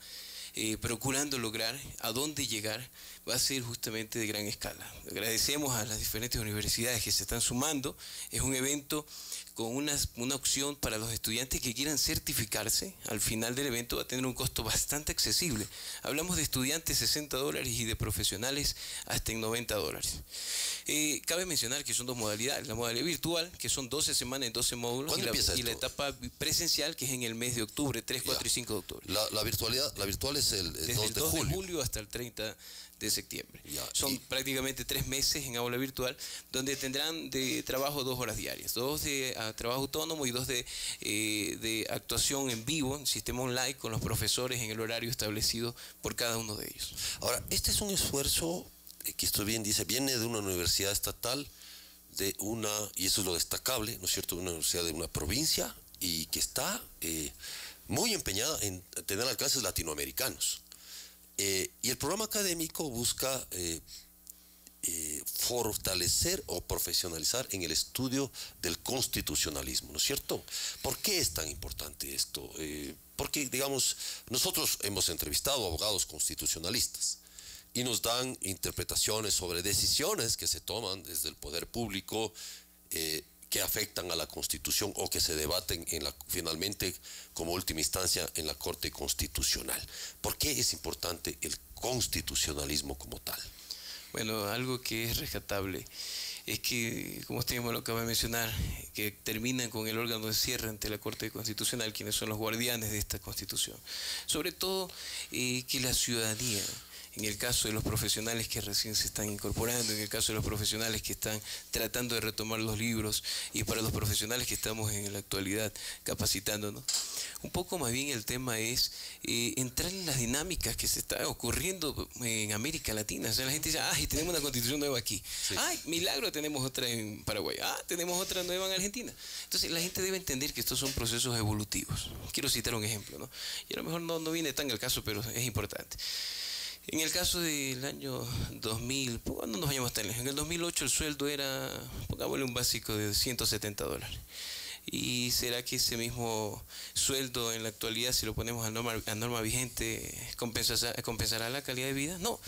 procurando lograr, a dónde llegar, va a ser justamente de gran escala. Agradecemos a las diferentes universidades que se están sumando. Es un evento con una opción para los estudiantes que quieran certificarse. Al final del evento va a tener un costo bastante accesible. Hablamos de estudiantes $60 y de profesionales hasta en $90. Cabe mencionar que son 2 modalidades. La modalidad virtual, que son 12 semanas en 12 módulos, y la etapa presencial, que es en el mes de octubre, 3, 4 y 5 de octubre. La virtual es el 2 Desde el 2 de julio hasta el 30 de septiembre. Son prácticamente 3 meses en aula virtual, donde tendrán de trabajo 2 horas diarias, 2 de trabajo autónomo y 2 de actuación en vivo, en sistema online, con los profesores en el horario establecido por cada uno de ellos. Ahora, este es un esfuerzo que esto bien dice, viene de una universidad estatal, y eso es lo destacable, ¿no es cierto?, de una universidad de una provincia, y que está muy empeñada en tener alcances latinoamericanos. Y el programa académico busca fortalecer o profesionalizar en el estudio del constitucionalismo, ¿no es cierto? ¿Por qué es tan importante esto? Porque, digamos, nosotros hemos entrevistado a abogados constitucionalistas y nos dan interpretaciones sobre decisiones que se toman desde el poder público que afectan a la Constitución o que se debaten finalmente como última instancia en la Corte Constitucional. ¿Por qué es importante el constitucionalismo como tal? Bueno, algo que es rescatable es que, como usted mismo lo acaba de mencionar, que terminan con el órgano de cierre ante la Corte Constitucional, quienes son los guardianes de esta Constitución. Sobre todo que la ciudadanía, en el caso de los profesionales que recién se están incorporando, en el caso de los profesionales que están tratando de retomar los libros, y para los profesionales que estamos en la actualidad capacitándonos, un poco más bien el tema es entrar en las dinámicas que se están ocurriendo en América Latina. O sea, la gente dice, y tenemos una constitución nueva aquí. Sí. Milagro, tenemos otra en Paraguay. Tenemos otra nueva en Argentina. Entonces, la gente debe entender que estos son procesos evolutivos. Quiero citar un ejemplo, ¿no? Y a lo mejor no viene tan al caso, pero es importante. En el caso del año 2000, no nos vayamos tan lejos, en el 2008 el sueldo era, pongámosle un básico de $170. Y será que ese mismo sueldo en la actualidad, si lo ponemos a norma vigente, compensará la calidad de vida? No.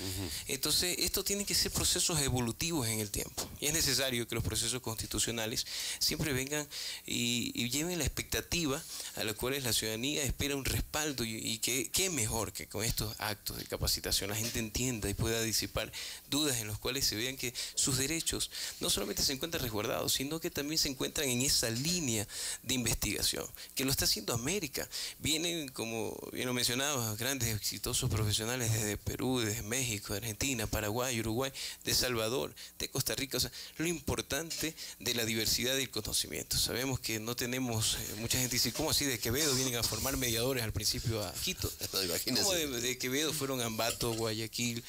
Entonces, esto tiene que ser procesos evolutivos en el tiempo. Y es necesario que los procesos constitucionales siempre vengan y lleven la expectativa a la cual la ciudadanía espera un respaldo, y qué mejor que con estos actos de capacitación la gente entienda y pueda disipar dudas en los cuales se vean que sus derechos no solamente se encuentran resguardados, sino que también se encuentran en esa línea de investigación, que lo está haciendo América. Vienen, como bien lo mencionaba, grandes exitosos profesionales desde Perú, desde México, de Argentina, Paraguay, Uruguay, de Salvador, de Costa Rica. O sea, lo importante de la diversidad del conocimiento. Sabemos que no tenemos, mucha gente dice, ¿cómo así de Quevedo vienen a formar mediadores al principio a Quito? ¿Cómo de Quevedo fueron a Ambato, Guayaquil,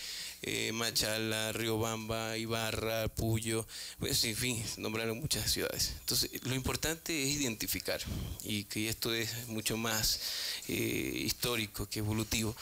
Machala, Riobamba, Ibarra, Puyo, pues en fin, nombraron muchas ciudades? Entonces, lo importante es identificar, y que esto es mucho más histórico que evolutivo.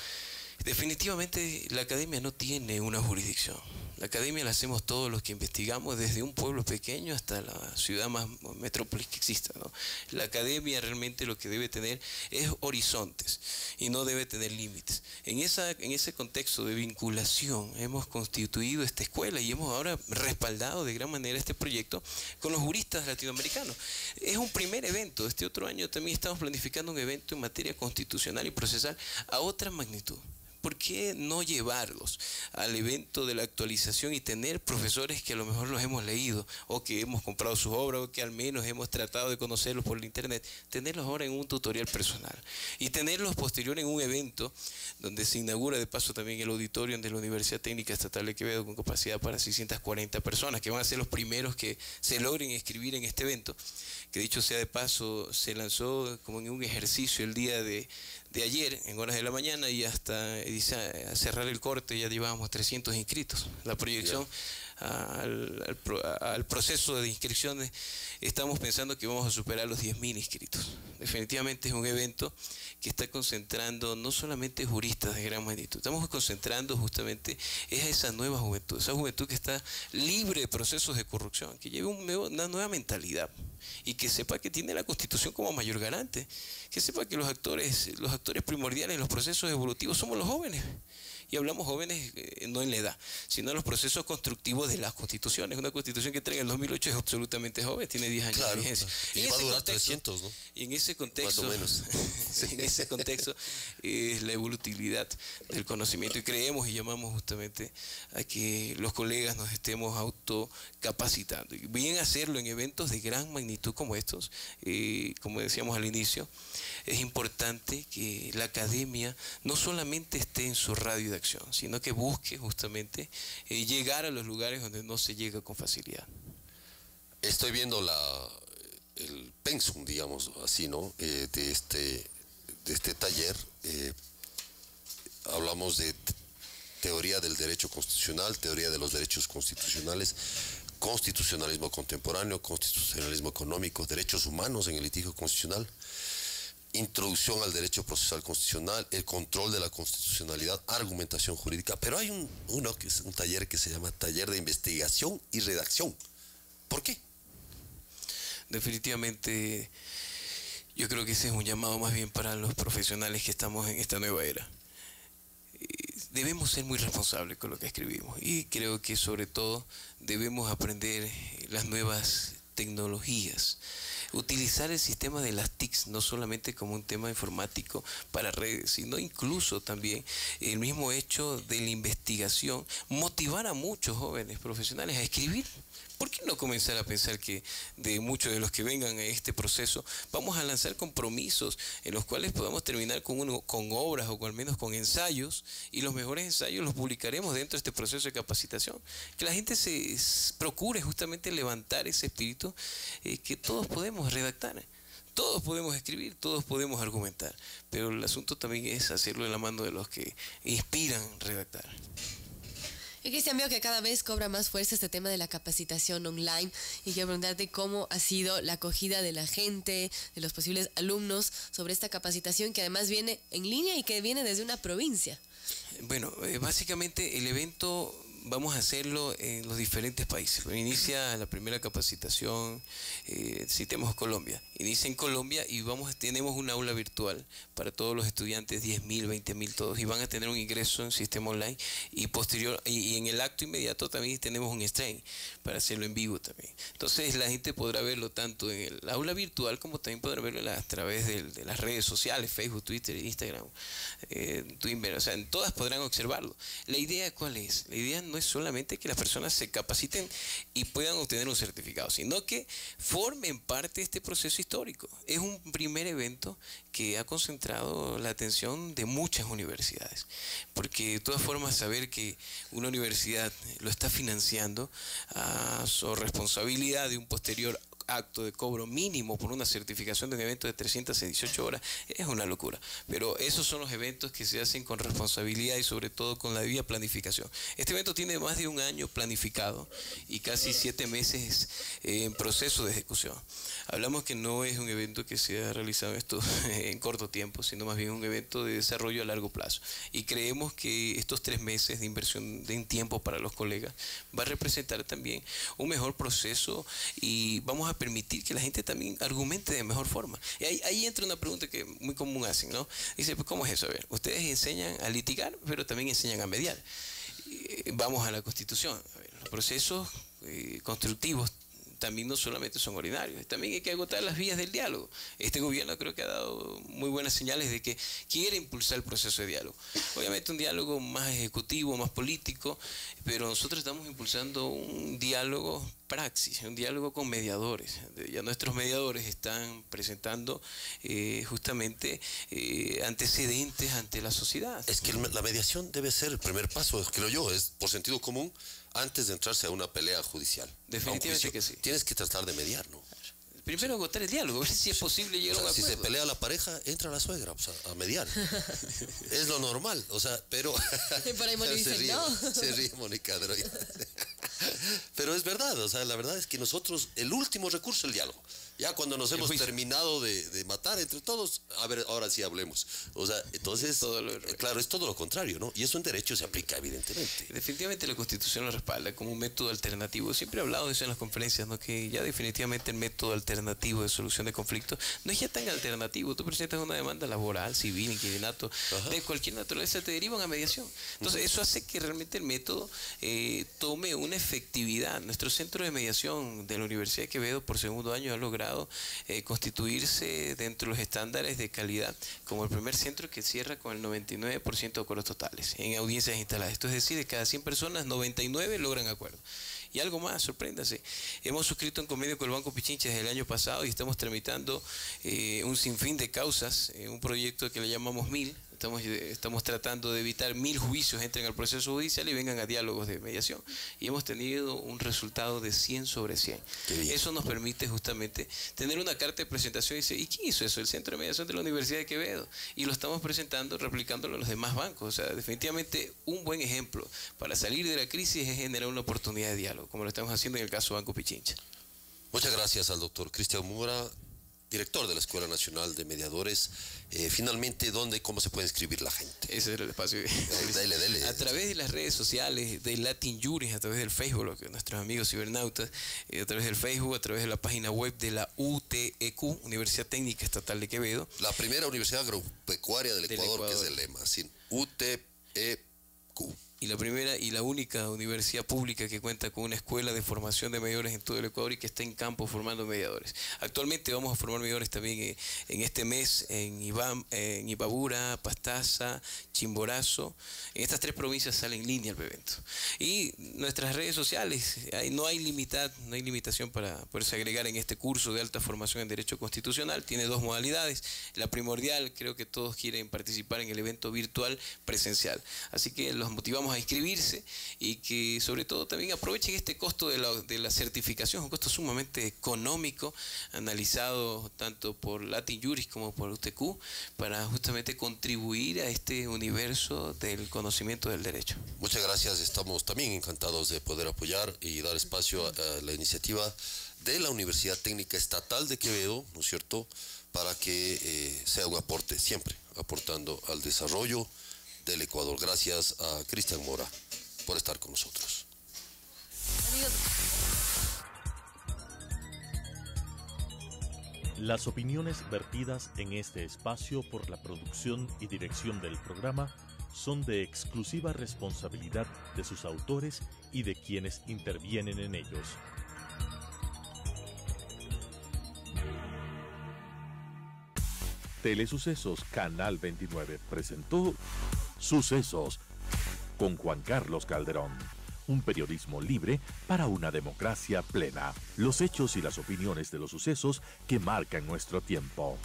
Definitivamente la academia no tiene una jurisdicción. La academia la hacemos todos los que investigamos, desde un pueblo pequeño hasta la ciudad más metrópolis que exista, ¿no? La academia realmente lo que debe tener es horizontes y no debe tener límites. En ese contexto de vinculación hemos constituido esta escuela y hemos ahora respaldado de gran manera este proyecto con los juristas latinoamericanos. Es un primer evento. Este otro año también estamos planificando un evento en materia constitucional y procesal a otra magnitud. ¿Por qué no llevarlos al evento de la actualización y tener profesores que a lo mejor los hemos leído o que hemos comprado sus obras o que al menos hemos tratado de conocerlos por el internet, tenerlos ahora en un tutorial personal y tenerlos posterior en un evento donde se inaugura de paso también el auditorio de la Universidad Técnica Estatal de Quevedo con capacidad para 640 personas que van a ser los primeros que se logren inscribir en este evento, que dicho sea de paso se lanzó como en un ejercicio el día de ayer en horas de la mañana y hasta a cerrar el corte ya llevábamos 300 inscritos. La proyección al proceso de inscripciones estamos pensando que vamos a superar los 10.000 inscritos. Definitivamente es un evento que está concentrando no solamente juristas de gran magnitud, estamos concentrando justamente es a esa nueva juventud, esa juventud que está libre de procesos de corrupción, que lleve una nueva mentalidad y que sepa que tiene la Constitución como mayor garante, que sepa que los actores primordiales en los procesos evolutivos somos los jóvenes. Y hablamos jóvenes no en la edad, sino en los procesos constructivos de las constituciones. Una constitución que trae en el 2008 es absolutamente joven, tiene 10 años de vigencia. Y va a durar 300, ¿no? Y en ese contexto, más o menos. En ese contexto es la evolutividad del conocimiento. Y creemos y llamamos justamente a que los colegas nos estemos autocapacitando. Y bien hacerlo en eventos de gran magnitud como estos, como decíamos al inicio, es importante que la academia no solamente esté en su radio de acción, sino que busque justamente llegar a los lugares donde no se llega con facilidad. Estoy viendo el pensum, digamos así, ¿no? De este taller. Hablamos de teoría del derecho constitucional, teoría de los derechos constitucionales, constitucionalismo contemporáneo, constitucionalismo económico, derechos humanos en el litigio constitucional, introducción al derecho procesal constitucional, el control de la constitucionalidad, argumentación jurídica, pero hay un taller que se llama taller de investigación y redacción. ¿Por qué? Definitivamente yo creo que ese es un llamado más bien para los profesionales que estamos en esta nueva era. Debemos ser muy responsables con lo que escribimos y creo que sobre todo debemos aprender las nuevas tecnologías, utilizar el sistema de las TICs no solamente como un tema informático para redes, sino incluso también el mismo hecho de la investigación, motivar a muchos jóvenes profesionales a escribir. ¿Por qué no comenzar a pensar que de muchos de los que vengan a este proceso vamos a lanzar compromisos en los cuales podamos terminar con obras o al menos con ensayos, y los mejores ensayos los publicaremos dentro de este proceso de capacitación? Que la gente se procure justamente levantar ese espíritu que todos podemos redactar. Todos podemos escribir, todos podemos argumentar, pero el asunto también es hacerlo de la mano de los que inspiran redactar. Y Cristian, veo que cada vez cobra más fuerza este tema de la capacitación online y quiero preguntarte cómo ha sido la acogida de la gente, de los posibles alumnos sobre esta capacitación que además viene en línea y que viene desde una provincia. Bueno, básicamente el evento vamos a hacerlo en los diferentes países. Inicia la primera capacitación, citemos Colombia. Inicia en Colombia y tenemos un aula virtual para todos los estudiantes, 10.000, 20.000 todos, y van a tener un ingreso en sistema online y posterior, y en el acto inmediato también tenemos un stream para hacerlo en vivo también. Entonces la gente podrá verlo tanto en el aula virtual como también podrá verlo a través de las redes sociales, Facebook, Twitter, Instagram, Twitter, o sea, en todas podrán observarlo. ¿La idea cuál es? La idea no es solamente que las personas se capaciten y puedan obtener un certificado, sino que formen parte de este proceso histórico. Es un primer evento que ha concentrado la atención de muchas universidades, porque de todas formas saber que una universidad lo está financiando a su responsabilidad de un posterior acto de cobro mínimo por una certificación de un evento de 318 horas es una locura. Pero esos son los eventos que se hacen con responsabilidad y sobre todo con la debida planificación. Este evento tiene más de un año planificado y casi 7 meses en proceso de ejecución. Hablamos que no es un evento que se ha realizado esto en corto tiempo, sino más bien un evento de desarrollo a largo plazo. Y creemos que estos 3 meses de inversión en tiempo para los colegas va a representar también un mejor proceso y vamos a permitir que la gente también argumente de mejor forma. Y ahí entra una pregunta que muy común hacen, ¿no? Dice, pues, ¿cómo es eso? A ver, ustedes enseñan a litigar, pero también enseñan a mediar. Vamos a la Constitución. A ver, los procesos constructivos también no solamente son ordinarios, también hay que agotar las vías del diálogo. Este gobierno creo que ha dado muy buenas señales de que quiere impulsar el proceso de diálogo. Obviamente un diálogo más ejecutivo, más político, pero nosotros estamos impulsando un diálogo praxis, un diálogo con mediadores. Ya nuestros mediadores están presentando justamente antecedentes ante la sociedad. Es que la mediación debe ser el primer paso, creo yo, es por sentido común, antes de entrarse a una pelea judicial. Definitivamente que sí. Tienes que tratar de mediar, ¿no? Primero agotar el diálogo, ver si es posible llegar a un acuerdo. Si se pelea la pareja, entra la suegra, o sea, a mediar. Es lo normal, o sea, pero... Por ahí Mónica dice, no. Se ríe Mónica. Pero es verdad, o sea, la verdad es que nosotros, el último recurso es el diálogo. Ya cuando nos hemos terminado de matar entre todos, a ver, ahora sí hablemos. O sea, entonces, claro, es todo lo contrario, ¿no? Y eso en derecho se aplica, evidentemente. Definitivamente la Constitución lo respalda como un método alternativo. Siempre he hablado de eso en las conferencias, ¿no? Que ya definitivamente el método alternativo de solución de conflictos no es ya tan alternativo. Tú presentas una demanda laboral, civil, inquilinato, de cualquier naturaleza, te derivan a mediación. Entonces, eso hace que realmente el método tome una efectividad. Nuestro centro de mediación de la Universidad de Quevedo por segundo año ha logrado constituirse dentro de los estándares de calidad como el primer centro que cierra con el 99% de acuerdos totales en audiencias instaladas. Esto es decir, de cada 100 personas, 99 logran acuerdo. Y algo más, sorpréndase. Hemos suscrito un convenio con el Banco Pichincha desde el año pasado y estamos tramitando un sinfín de causas, un proyecto que le llamamos 1000. Estamos tratando de evitar 1000 juicios entren al proceso judicial y vengan a diálogos de mediación. Y hemos tenido un resultado de 100 sobre 100. Eso nos permite justamente tener una carta de presentación y decir, ¿y quién hizo eso? El Centro de Mediación de la Universidad de Quevedo. Y lo estamos presentando, replicándolo a los demás bancos. O sea, definitivamente un buen ejemplo para salir de la crisis es generar una oportunidad de diálogo, como lo estamos haciendo en el caso Banco Pichincha. Muchas gracias al doctor Cristian Mora, director de la Escuela Nacional de Mediadores. Finalmente, ¿cómo se puede inscribir la gente? Ese es el espacio. Dele. A través de las redes sociales, de Latin Juris, a través del Facebook, nuestros amigos cibernautas, a través del Facebook, a través de la página web de la UTEQ, Universidad Técnica Estatal de Quevedo. La primera universidad agropecuaria del Ecuador, que es el lema, sin UTEQ. Y la primera y la única universidad pública que cuenta con una escuela de formación de mediadores en todo el Ecuador y que está en campo formando mediadores. Actualmente vamos a formar mediadores también en este mes en Imbabura, Pastaza, Chimborazo. En estas 3 provincias sale en línea el evento. Y nuestras redes sociales, no hay limitación para poderse agregar en este curso de alta formación en Derecho Constitucional. Tiene 2 modalidades. La primordial, creo que todos quieren participar en el evento virtual presencial. Así que los motivamos a inscribirse y que sobre todo también aprovechen este costo de la certificación, un costo sumamente económico, analizado tanto por Latin Juris como por UTQ, para justamente contribuir a este universo del conocimiento del derecho. Muchas gracias, estamos también encantados de poder apoyar y dar espacio a la iniciativa de la Universidad Técnica Estatal de Quevedo, ¿no es cierto?, para que sea un aporte, siempre aportando al desarrollo del Ecuador. Gracias a Cristian Mora por estar con nosotros. Las opiniones vertidas en este espacio por la producción y dirección del programa son de exclusiva responsabilidad de sus autores y de quienes intervienen en ellos. Telesucesos Canal 29 presentó Sucesos con Juan Carlos Calderón. Un periodismo libre para una democracia plena. Los hechos y las opiniones de los sucesos que marcan nuestro tiempo.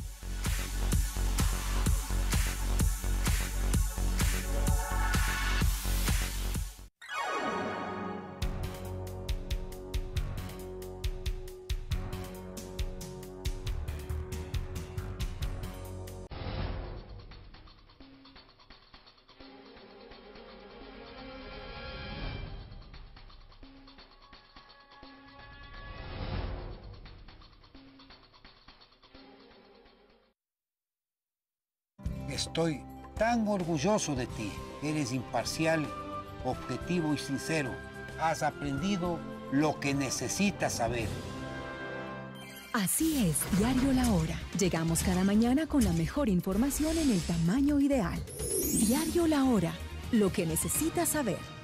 Estoy tan orgulloso de ti. Eres imparcial, objetivo y sincero. Has aprendido lo que necesitas saber. Así es, Diario La Hora. Llegamos cada mañana con la mejor información en el tamaño ideal. Diario La Hora, lo que necesitas saber.